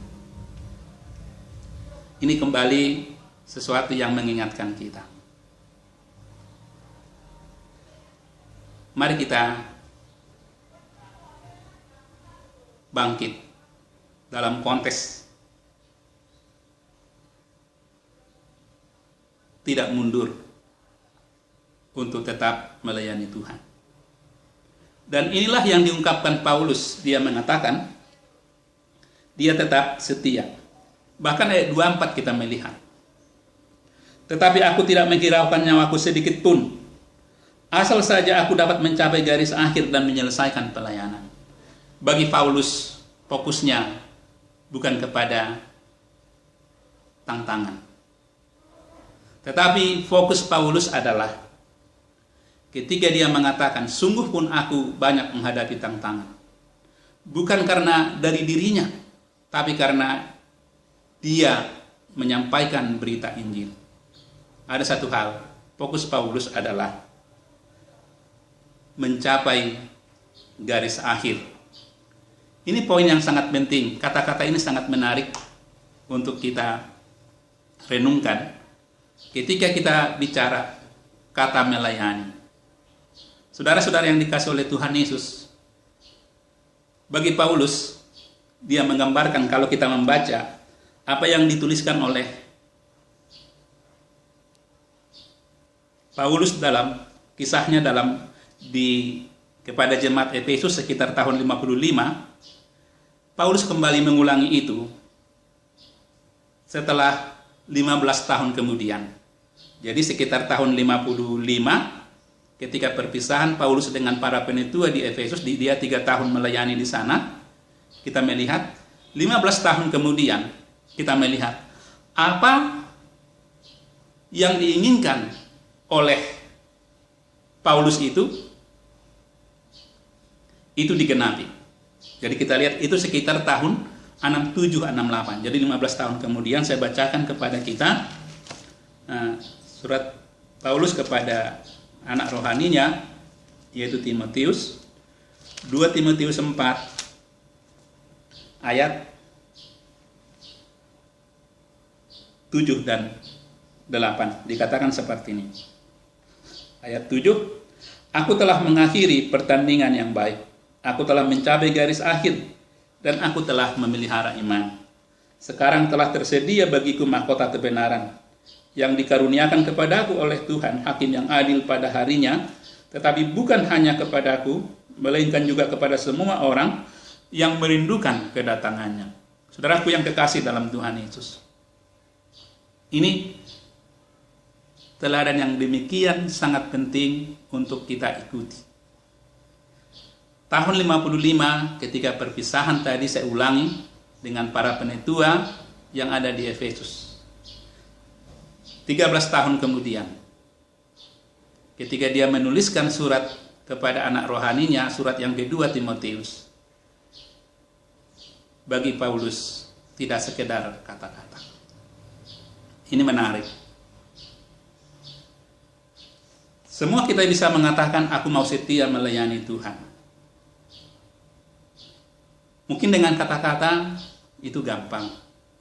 Ini kembali sesuatu yang mengingatkan kita. Mari kita bangkit dalam konteks tidak mundur untuk tetap melayani Tuhan. Dan inilah yang diungkapkan Paulus. Dia mengatakan dia tetap setia. Bahkan ayat 24 kita melihat, tetapi aku tidak menghiraukan nyawaku sedikit pun, asal saja aku dapat mencapai garis akhir dan menyelesaikan pelayanan. Bagi Paulus, fokusnya bukan kepada tantangan, tetapi fokus Paulus adalah ketika dia mengatakan, sungguh pun aku banyak menghadapi tantangan. Bukan karena dari dirinya, tapi karena dia menyampaikan berita Injil. Ada satu hal, fokus Paulus adalah mencapai garis akhir. Ini poin yang sangat penting. Kata-kata ini sangat menarik untuk kita renungkan ketika kita bicara kata melayani. Saudara-saudara yang dikasih oleh Tuhan Yesus, bagi Paulus, dia menggambarkan kalau kita membaca apa yang dituliskan oleh Paulus dalam kisahnya kepada jemaat Efesus sekitar tahun 55, Paulus kembali mengulangi itu setelah 15 tahun kemudian. Jadi sekitar tahun 55, ketika perpisahan Paulus dengan para penetua di Efesus, dia 3 tahun melayani di sana. Kita melihat 15 tahun kemudian, kita melihat apa yang diinginkan oleh Paulus itu digenapi. Jadi kita lihat itu sekitar tahun 67-68. Jadi 15 tahun kemudian saya bacakan kepada kita surat Paulus kepada anak rohaninya, yaitu Timotius, 2 Timotius 4 ayat 7 dan 8. Dikatakan seperti ini. Ayat 7, aku telah mengakhiri pertandingan yang baik, aku telah mencapai garis akhir, dan aku telah memelihara iman. Sekarang telah tersedia bagiku mahkota kebenaran yang dikaruniakan kepadaku oleh Tuhan, hakim yang adil pada harinya, tetapi bukan hanya kepadaku, melainkan juga kepada semua orang yang merindukan kedatangannya. Saudaraku yang kekasih dalam Tuhan Yesus, ini teladan yang demikian sangat penting untuk kita ikuti. Tahun 55 ketika perpisahan tadi, saya ulangi, dengan para penetua yang ada di Efesus. 13 tahun kemudian, ketika dia menuliskan surat kepada anak rohaninya, surat yang kedua Timotius, bagi Paulus tidak sekedar kata-kata. Ini menarik. Semua kita bisa mengatakan, aku mau setia melayani Tuhan. Mungkin dengan kata-kata itu gampang,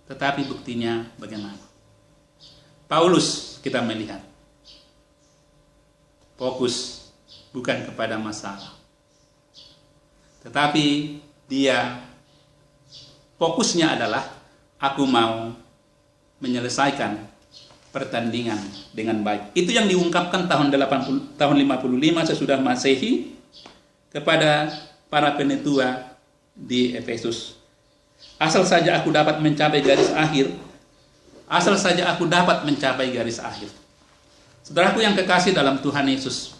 tetapi buktinya bagaimana? Paulus kita melihat fokus bukan kepada masalah, tetapi dia fokusnya adalah aku mau menyelesaikan pertandingan dengan baik. Itu yang diungkapkan tahun 55 sesudah Masehi kepada para penetua di Efesus. Asal saja aku dapat mencapai garis akhir. Asal saja aku dapat mencapai garis akhir. Saudaraku yang kekasih dalam Tuhan Yesus,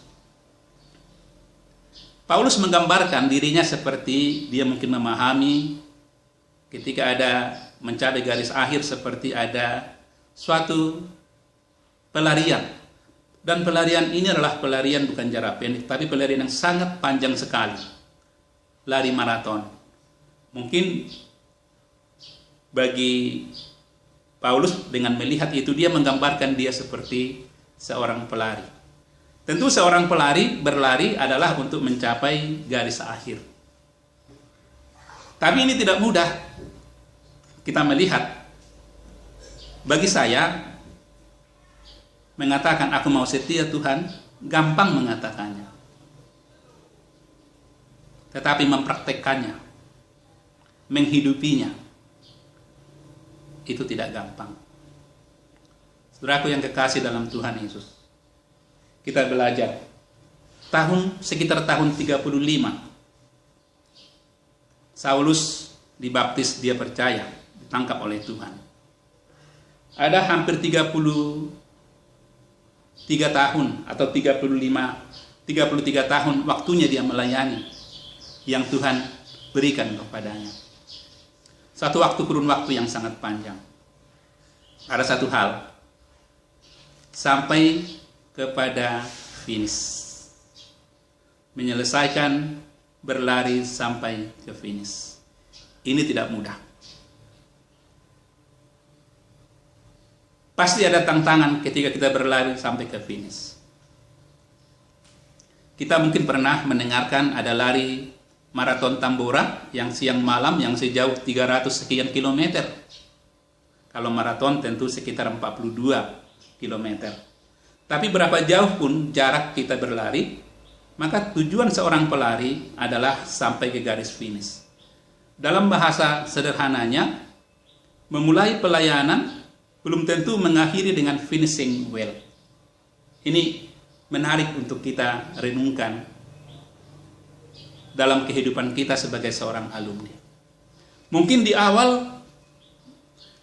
Paulus menggambarkan dirinya seperti dia mungkin memahami ketika ada mencapai garis akhir seperti ada suatu pelarian. Dan pelarian ini adalah pelarian bukan jarak pendek, tapi pelarian yang sangat panjang sekali. Lari maraton. Mungkin bagi Paulus dengan melihat itu, dia menggambarkan dia seperti seorang pelari. Tentu seorang pelari berlari adalah untuk mencapai garis akhir. Tapi ini tidak mudah. Kita melihat, bagi saya, mengatakan aku mau setia Tuhan, gampang mengatakannya. Tetapi mempraktekkannya, menghidupinya, itu tidak gampang. Saudaraku yang kekasih dalam Tuhan Yesus, kita belajar sekitar tahun 35 Saulus dibaptis, dia percaya, ditangkap oleh Tuhan. Ada hampir 33 tahun atau 33 tahun waktunya dia melayani yang Tuhan berikan kepadanya. Satu kurun waktu yang sangat panjang. Ada satu hal, sampai kepada finish, menyelesaikan berlari sampai ke finish. Ini tidak mudah. Pasti ada tantangan ketika kita berlari sampai ke finish. Kita mungkin pernah mendengarkan ada lari maraton Tambora yang siang malam yang sejauh 300 sekian kilometer. Kalau maraton tentu sekitar 42 kilometer. Tapi berapa jauh pun jarak kita berlari, maka tujuan seorang pelari adalah sampai ke garis finish. Dalam bahasa sederhananya, memulai pelayanan belum tentu mengakhiri dengan finishing well. Ini menarik untuk kita renungkan dalam kehidupan kita sebagai seorang alumni. Mungkin di awal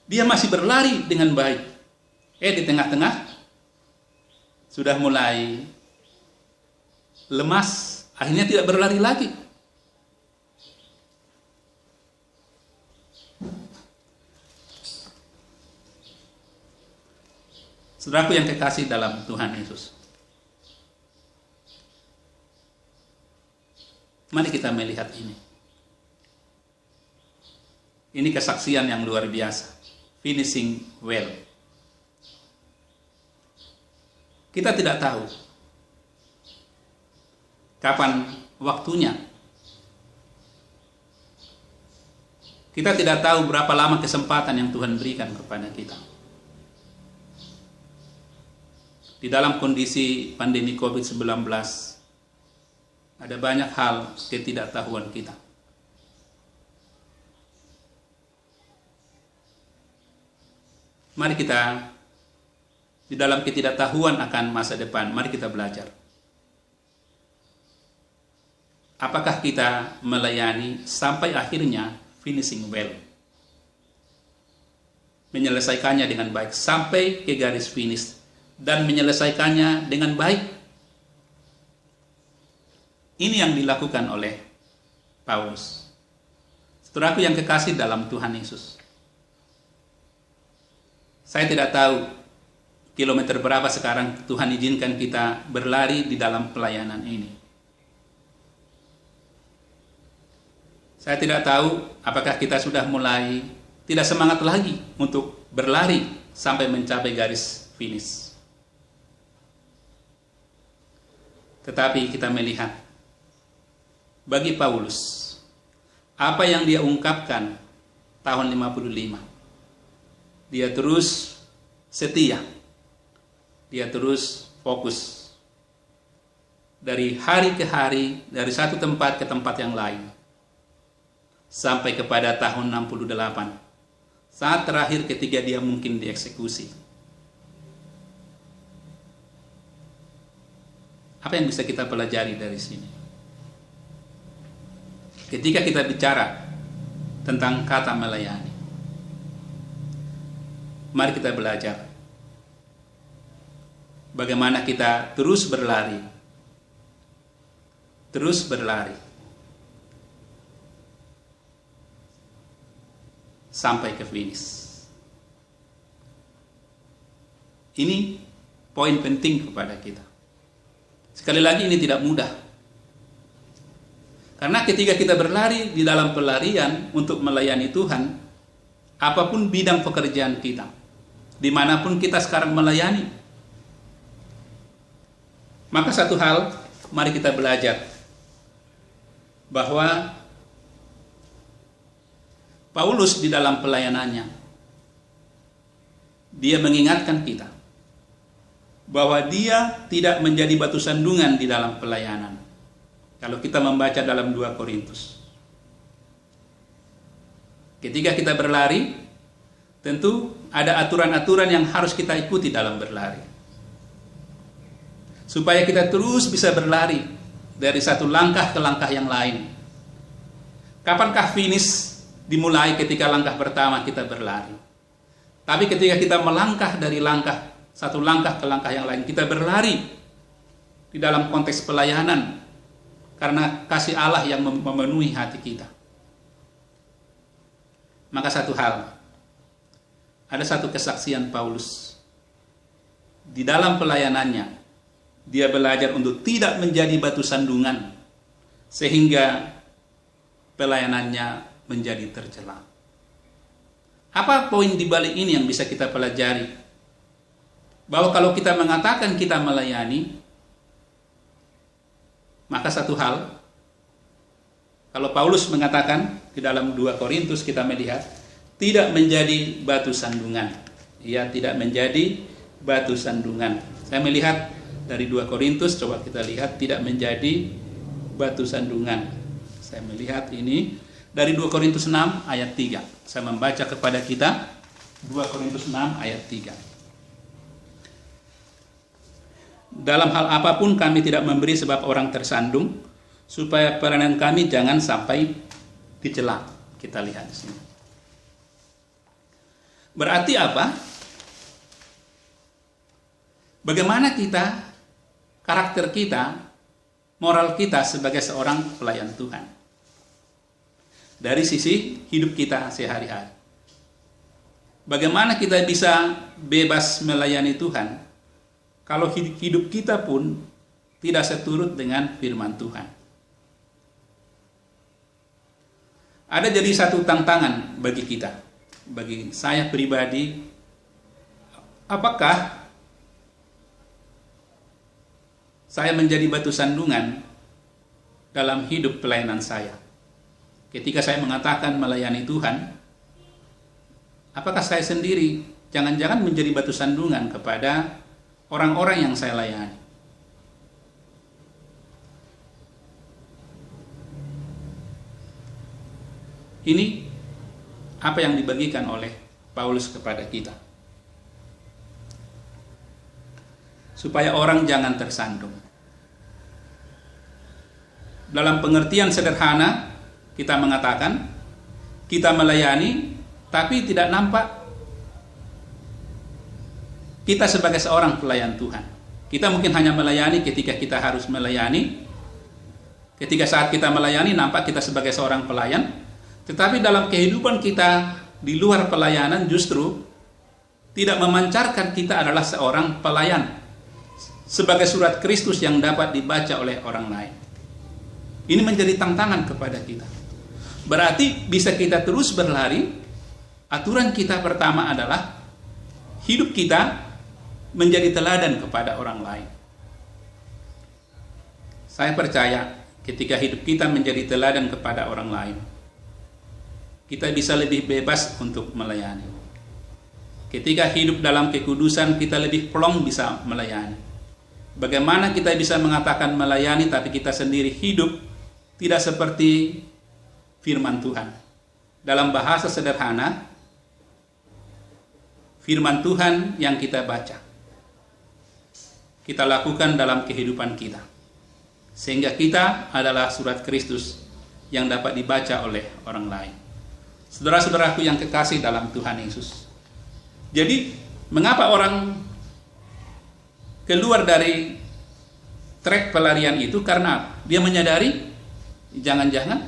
dia masih berlari dengan baik. Di tengah-tengah sudah mulai lemas, akhirnya tidak berlari lagi. Saudaraku yang kekasih dalam Tuhan Yesus, mari kita melihat ini. Ini kesaksian yang luar biasa. Finishing well. Kita tidak tahu kapan waktunya. Kita tidak tahu berapa lama kesempatan yang Tuhan berikan kepada kita. Di dalam kondisi pandemi COVID-19, ada banyak hal ketidaktahuan kita. Mari kita di dalam ketidaktahuan akan masa depan, mari kita belajar. Apakah kita melayani sampai akhirnya finishing well? Menyelesaikannya dengan baik sampai ke garis finish dan menyelesaikannya dengan baik. Ini yang dilakukan oleh Paulus. Saudaraku yang kekasih dalam Tuhan Yesus, saya tidak tahu kilometer berapa sekarang Tuhan izinkan kita berlari di dalam pelayanan ini. Saya tidak tahu apakah kita sudah mulai tidak semangat lagi untuk berlari sampai mencapai garis finish. Tetapi kita melihat, bagi Paulus, apa yang dia ungkapkan tahun 55, dia terus setia. Dia terus fokus dari hari ke hari, dari satu tempat ke tempat yang lain, sampai kepada tahun 68, saat terakhir ketika dia mungkin dieksekusi. Apa yang bisa kita pelajari dari sini? Ketika kita bicara tentang kata melayani, mari kita belajar bagaimana kita terus berlari sampai ke finish. Ini poin penting kepada kita. Sekali lagi, ini tidak mudah. Karena ketika kita berlari di dalam pelarian untuk melayani Tuhan, apapun bidang pekerjaan kita, dimanapun kita sekarang melayani, Maka satu hal, mari kita belajar bahwa Paulus di dalam pelayanannya, dia mengingatkan kita bahwa dia tidak menjadi batu sandungan di dalam pelayanan. Kalau kita membaca dalam 2 Korintus, ketika kita berlari, tentu ada aturan-aturan yang harus kita ikuti dalam berlari, supaya kita terus bisa berlari dari satu langkah ke langkah yang lain. Kapankah finish? Dimulai ketika langkah pertama kita berlari. Tapi ketika kita melangkah dari satu langkah ke langkah yang lain, kita berlari di dalam konteks pelayanan karena kasih Allah yang memenuhi hati kita. Maka satu hal, ada satu kesaksian Paulus di dalam pelayanannya, dia belajar untuk tidak menjadi batu sandungan sehingga pelayanannya menjadi tercela. Apa poin di balik ini yang bisa kita pelajari? Bahwa kalau kita mengatakan kita melayani, maka satu hal, kalau Paulus mengatakan di dalam 2 Korintus kita melihat tidak menjadi batu sandungan. Ia tidak menjadi batu sandungan. Saya melihat dari 2 Korintus, coba kita lihat, tidak menjadi batu sandungan. Saya melihat ini dari 2 Korintus 6 ayat 3. Saya membaca kepada kita 2 Korintus 6 ayat 3. Dalam hal apapun kami tidak memberi sebab orang tersandung, supaya pelayanan kami jangan sampai dicela. Kita lihat di sini. Berarti apa? Bagaimana kita, karakter kita, moral kita sebagai seorang pelayan Tuhan? Dari sisi hidup kita sehari-hari. Bagaimana kita bisa bebas melayani Tuhan kalau hidup kita pun tidak seturut dengan firman Tuhan? Ada jadi satu tantangan bagi kita, bagi saya pribadi, apakah saya menjadi batu sandungan dalam hidup pelayanan saya? Ketika saya mengatakan melayani Tuhan, apakah saya sendiri jangan-jangan menjadi batu sandungan kepada orang-orang yang saya layani? Ini apa yang dibagikan oleh Paulus kepada kita, supaya orang jangan tersandung. Dalam pengertian sederhana, kita mengatakan kita melayani, tapi tidak nampak kita sebagai seorang pelayan Tuhan. Kita mungkin hanya melayani ketika kita harus melayani. Ketika saat kita melayani, nampak kita sebagai seorang pelayan. Tetapi dalam kehidupan kita di luar pelayanan justru tidak memancarkan kita adalah seorang pelayan, sebagai surat Kristus yang dapat dibaca oleh orang lain. Ini menjadi tantangan kepada kita. Berarti bisa kita terus berlari. Aturan kita pertama adalah hidup kita menjadi teladan kepada orang lain. Saya percaya ketika hidup kita menjadi teladan kepada orang lain, kita bisa lebih bebas untuk melayani. Ketika hidup dalam kekudusan, kita lebih plong bisa melayani. Bagaimana kita bisa mengatakan melayani tapi kita sendiri hidup tidak seperti firman Tuhan? Dalam bahasa sederhana, firman Tuhan yang kita baca, kita lakukan dalam kehidupan kita, sehingga kita adalah surat Kristus yang dapat dibaca oleh orang lain. Saudara-saudaraku yang kekasih dalam Tuhan Yesus, jadi mengapa orang keluar dari trek pelarian itu? Karena dia menyadari jangan-jangan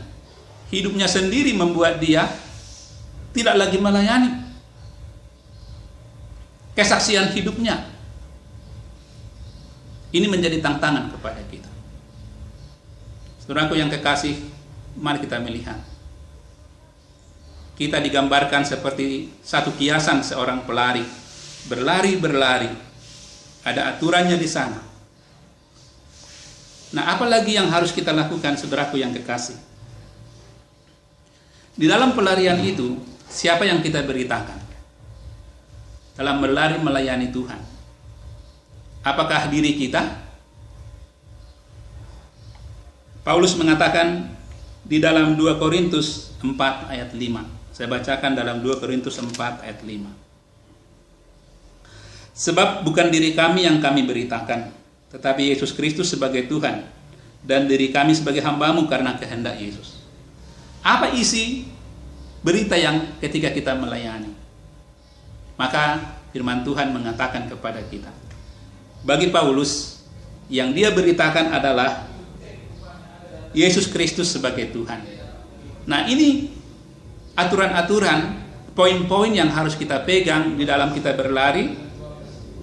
hidupnya sendiri membuat dia tidak lagi melayani. Kesaksian hidupnya ini menjadi tantangan kepada kita. Saudaraku yang kekasih, mari kita melihat. Kita digambarkan seperti satu kiasan seorang pelari, berlari-berlari. Ada aturannya di sana. Nah, apalagi yang harus kita lakukan, saudaraku yang kekasih? Di dalam pelarian itu, siapa yang kita beritakan? Dalam berlari melayani Tuhan. Apakah diri kita? Paulus mengatakan di dalam 2 Korintus 4 ayat 5. Saya bacakan dalam 2 Korintus 4 ayat 5. Sebab bukan diri kami yang kami beritakan, tetapi Yesus Kristus sebagai Tuhan, dan diri kami sebagai hamba-Mu karena kehendak Yesus. Apa isi berita yang ketika kita melayani? Maka firman Tuhan mengatakan kepada kita, bagi Paulus, yang dia beritakan adalah Yesus Kristus sebagai Tuhan. Nah, ini aturan-aturan, poin-poin yang harus kita pegang di dalam kita berlari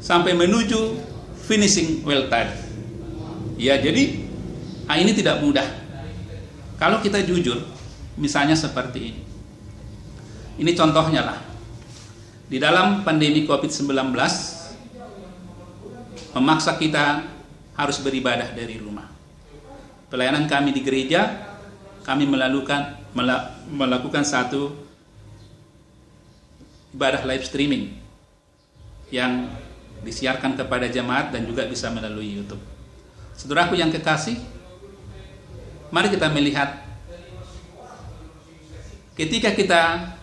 sampai menuju finishing well tadi. Ya, jadi ini tidak mudah. Kalau kita jujur, misalnya seperti ini. Ini contohnya lah. Di dalam pandemi COVID-19, memaksa kita harus beribadah dari rumah. Pelayanan kami di gereja, kami melakukan satu ibadah live streaming yang disiarkan kepada jemaat dan juga bisa melalui YouTube. Saudaraku yang kekasih, mari kita melihat ketika kita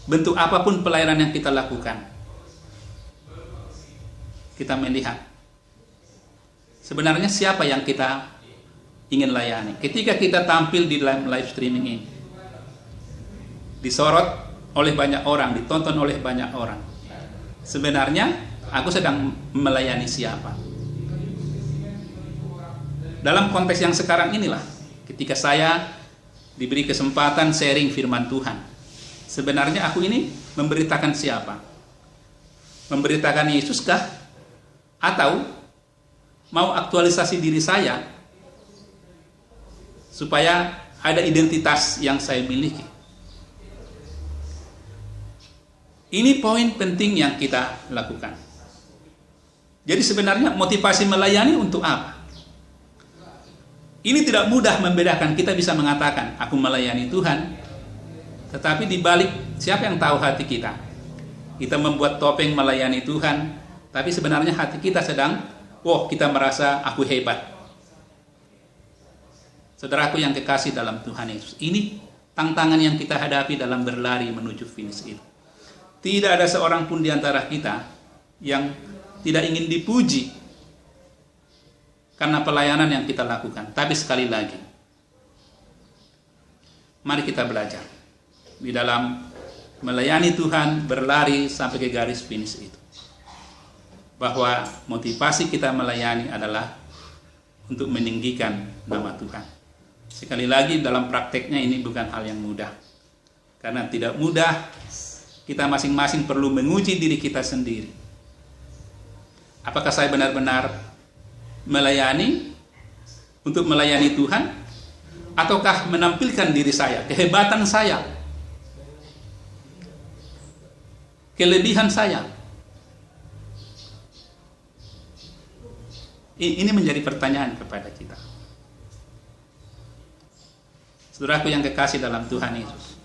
bentuk apapun pelayanan yang kita lakukan, kita melihat sebenarnya siapa yang kita ingin layani. Ketika kita tampil di live streaming ini, disorot oleh banyak orang, ditonton oleh banyak orang, sebenarnya aku sedang melayani siapa? Dalam konteks yang sekarang inilah, ketika saya diberi kesempatan sharing firman Tuhan, sebenarnya aku ini memberitakan siapa? Memberitakan Yesuskah? Atau mau aktualisasi diri saya supaya ada identitas yang saya miliki? Ini poin penting yang kita lakukan. Jadi sebenarnya motivasi melayani untuk apa? Ini tidak mudah membedakan. Kita bisa mengatakan, aku melayani Tuhan, tetapi di balik siapa yang tahu hati kita? Kita membuat topeng melayani Tuhan, tapi sebenarnya hati kita sedang, kita merasa aku hebat. Saudaraku yang kekasih dalam Tuhan Yesus, ini tantangan yang kita hadapi dalam berlari menuju finish itu. Tidak ada seorang pun di antara kita yang tidak ingin dipuji karena pelayanan yang kita lakukan. Tapi sekali lagi, mari kita belajar di dalam melayani Tuhan, berlari sampai ke garis finish itu, bahwa motivasi kita melayani adalah untuk meninggikan nama Tuhan. Sekali lagi, dalam prakteknya ini bukan hal yang mudah, karena tidak mudah. Kita masing-masing perlu menguji diri kita sendiri. Apakah saya benar-benar melayani untuk melayani Tuhan, ataukah menampilkan diri saya, kehebatan saya, kelebihan saya? Ini menjadi pertanyaan kepada kita. Saudaraku yang kekasih dalam Tuhan Yesus,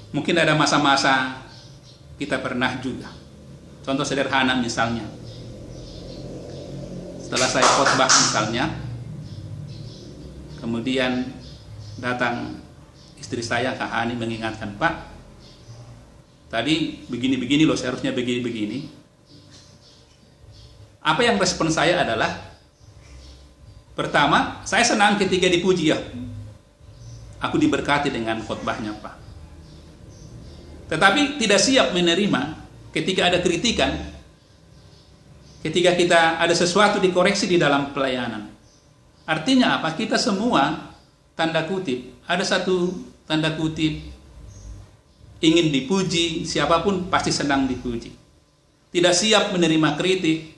mungkin ada masa-masa kita pernah juga. Contoh sederhana misalnya, setelah saya khotbah misalnya, kemudian datang istri saya, Kak Hani, mengingatkan, Pak, tadi begini-begini loh, seharusnya begini-begini. Apa yang respon saya adalah, pertama, saya senang ketika dipuji, ya, aku diberkati dengan khotbahnya, Pak. Tetapi tidak siap menerima ketika ada kritikan, ketika kita ada sesuatu dikoreksi di dalam pelayanan. Artinya apa? Kita semua, tanda kutip, ada satu tanda kutip, ingin dipuji, siapapun pasti senang dipuji. Tidak siap menerima kritik.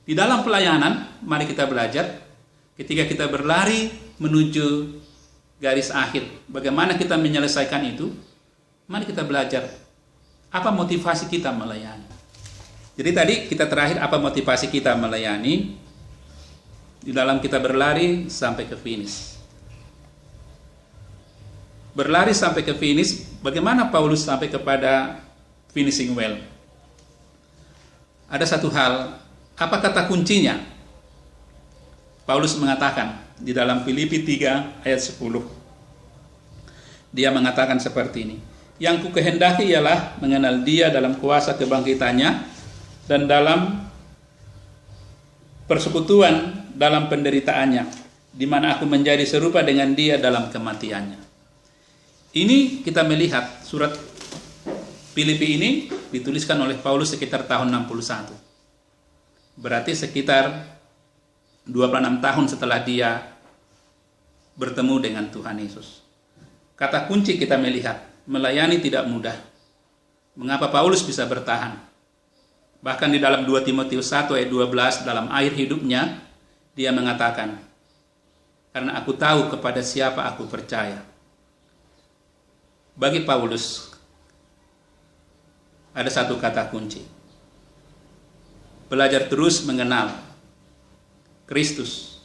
Di dalam pelayanan, mari kita belajar, ketika kita berlari menuju garis akhir, bagaimana kita menyelesaikan itu. Mari kita belajar apa motivasi kita melayani. Jadi tadi kita terakhir, apa motivasi kita melayani? di dalam kita berlari sampai ke finish. Berlari sampai ke finish, bagaimana Paulus sampai kepada finishing well? Ada satu hal, apa kata kuncinya? Paulus mengatakan di dalam Filipi 3 ayat 10. Dia mengatakan seperti ini. Yang ku kehendaki ialah mengenal Dia dalam kuasa kebangkitannya dan dalam persekutuan dalam penderitaannya, di mana aku menjadi serupa dengan Dia dalam kematiannya. Ini kita melihat surat Filipi ini dituliskan oleh Paulus sekitar tahun 61. Berarti sekitar 26 tahun setelah dia bertemu dengan Tuhan Yesus. Kata kunci kita melihat, melayani tidak mudah. Mengapa Paulus bisa bertahan? Bahkan di dalam 2 Timotius 1 ayat 12 dalam akhir hidupnya, dia mengatakan, karena aku tahu kepada siapa aku percaya. Bagi Paulus, ada satu kata kunci. Belajar terus mengenal Kristus.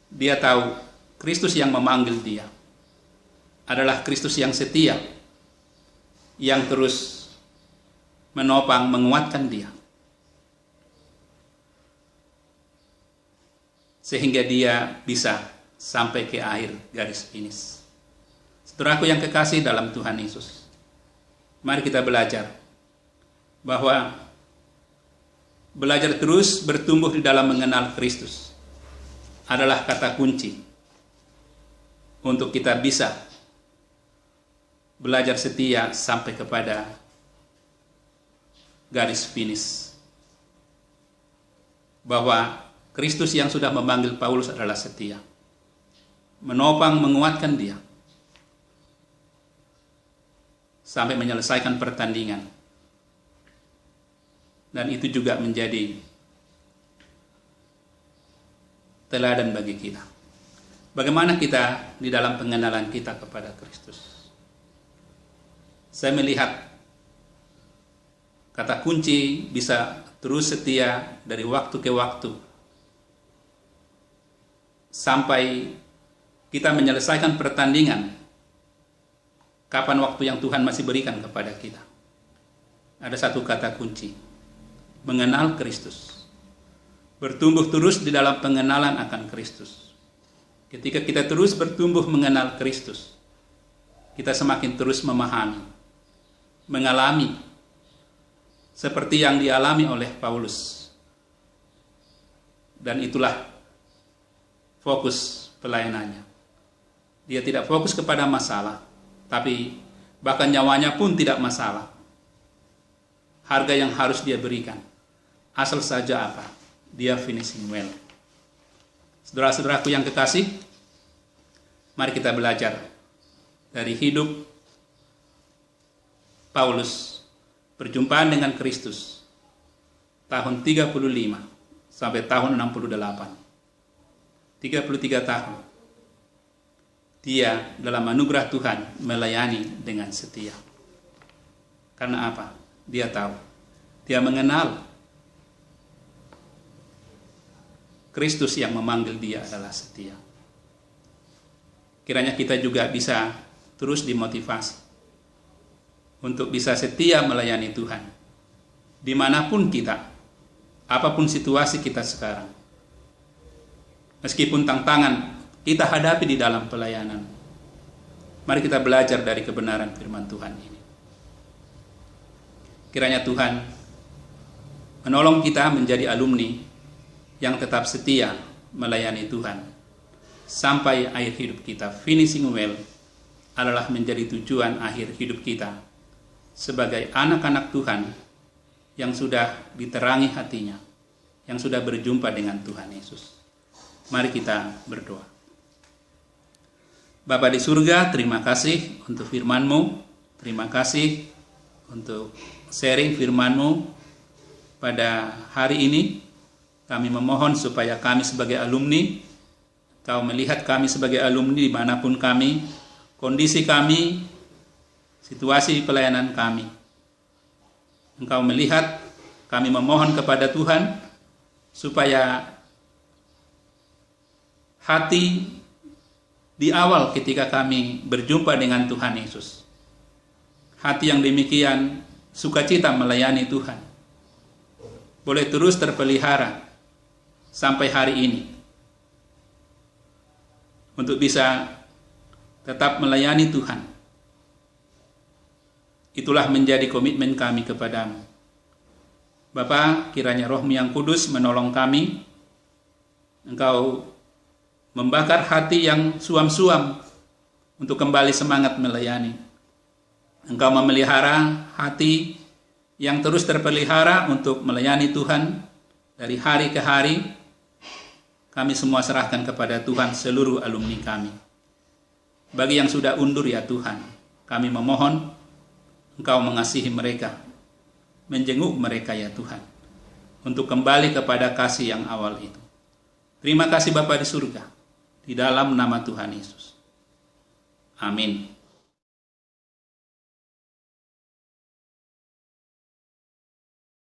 Dia tahu Kristus yang memanggil dia adalah Kristus yang setia, yang terus menopang, menguatkan dia. Sehingga dia bisa sampai ke akhir garis finish. Saudaraku yang kekasih dalam Tuhan Yesus, mari kita belajar bahwa belajar terus bertumbuh di dalam mengenal Kristus adalah kata kunci untuk kita bisa belajar setia sampai kepada garis finish. Bahwa Kristus yang sudah memanggil Paulus adalah setia, menopang, menguatkan dia sampai menyelesaikan pertandingan. Dan itu juga menjadi teladan bagi kita. Bagaimana kita di dalam pengenalan kita kepada Kristus? Saya melihat kata kunci bisa terus setia dari waktu ke waktu sampai kita menyelesaikan pertandingan. Kapan waktu yang Tuhan masih berikan kepada kita? Ada satu kata kunci, mengenal Kristus. Bertumbuh terus di dalam pengenalan akan Kristus. Ketika kita terus bertumbuh mengenal Kristus, kita semakin terus memahami, mengalami seperti yang dialami oleh Paulus. Dan itulah fokus pelayanannya. Dia tidak fokus kepada masalah, tapi bahkan nyawanya pun tidak masalah. Harga yang harus dia berikan, asal saja apa? Dia finishing well. Saudara-saudaraku yang kekasih, mari kita belajar dari hidup Paulus, perjumpaan dengan Kristus, tahun 35 sampai tahun 68. 33 tahun. Dia dalam anugerah Tuhan melayani dengan setia. Karena apa? Dia tahu. Dia mengenal Kristus yang memanggil dia adalah setia. Kiranya kita juga bisa terus dimotivasi untuk bisa setia melayani Tuhan. Dimanapun kita, apapun situasi kita sekarang. Meskipun tantangan kita hadapi di dalam pelayanan, mari kita belajar dari kebenaran firman Tuhan ini. Kiranya Tuhan menolong kita menjadi alumni yang tetap setia melayani Tuhan sampai akhir hidup kita. Finishing well adalah menjadi tujuan akhir hidup kita sebagai anak-anak Tuhan yang sudah diterangi hatinya, yang sudah berjumpa dengan Tuhan Yesus. Mari kita berdoa. Bapa di surga, terima kasih untuk firman-Mu. Terima kasih untuk sharing firman-Mu pada hari ini. Kami memohon supaya kami sebagai alumni, Kau melihat kami sebagai alumni dimanapun kami, kondisi kami, situasi pelayanan kami. Engkau melihat, kami memohon kepada Tuhan supaya hati di awal ketika kami berjumpa dengan Tuhan Yesus. Hati yang demikian sukacita melayani Tuhan boleh terus terpelihara sampai hari ini untuk bisa tetap melayani Tuhan. Itulah menjadi komitmen kami kepadamu. Bapa, kiranya Roh-Mu yang kudus menolong kami. Engkau membakar hati yang suam-suam untuk kembali semangat melayani. Engkau memelihara hati yang terus terpelihara untuk melayani Tuhan dari hari ke hari. Kami semua serahkan kepada Tuhan seluruh alumni kami. Bagi yang sudah undur ya Tuhan, kami memohon Engkau mengasihi mereka, menjenguk mereka ya Tuhan, untuk kembali kepada kasih yang awal itu. Terima kasih Bapa di surga, di dalam nama Tuhan Yesus. Amin.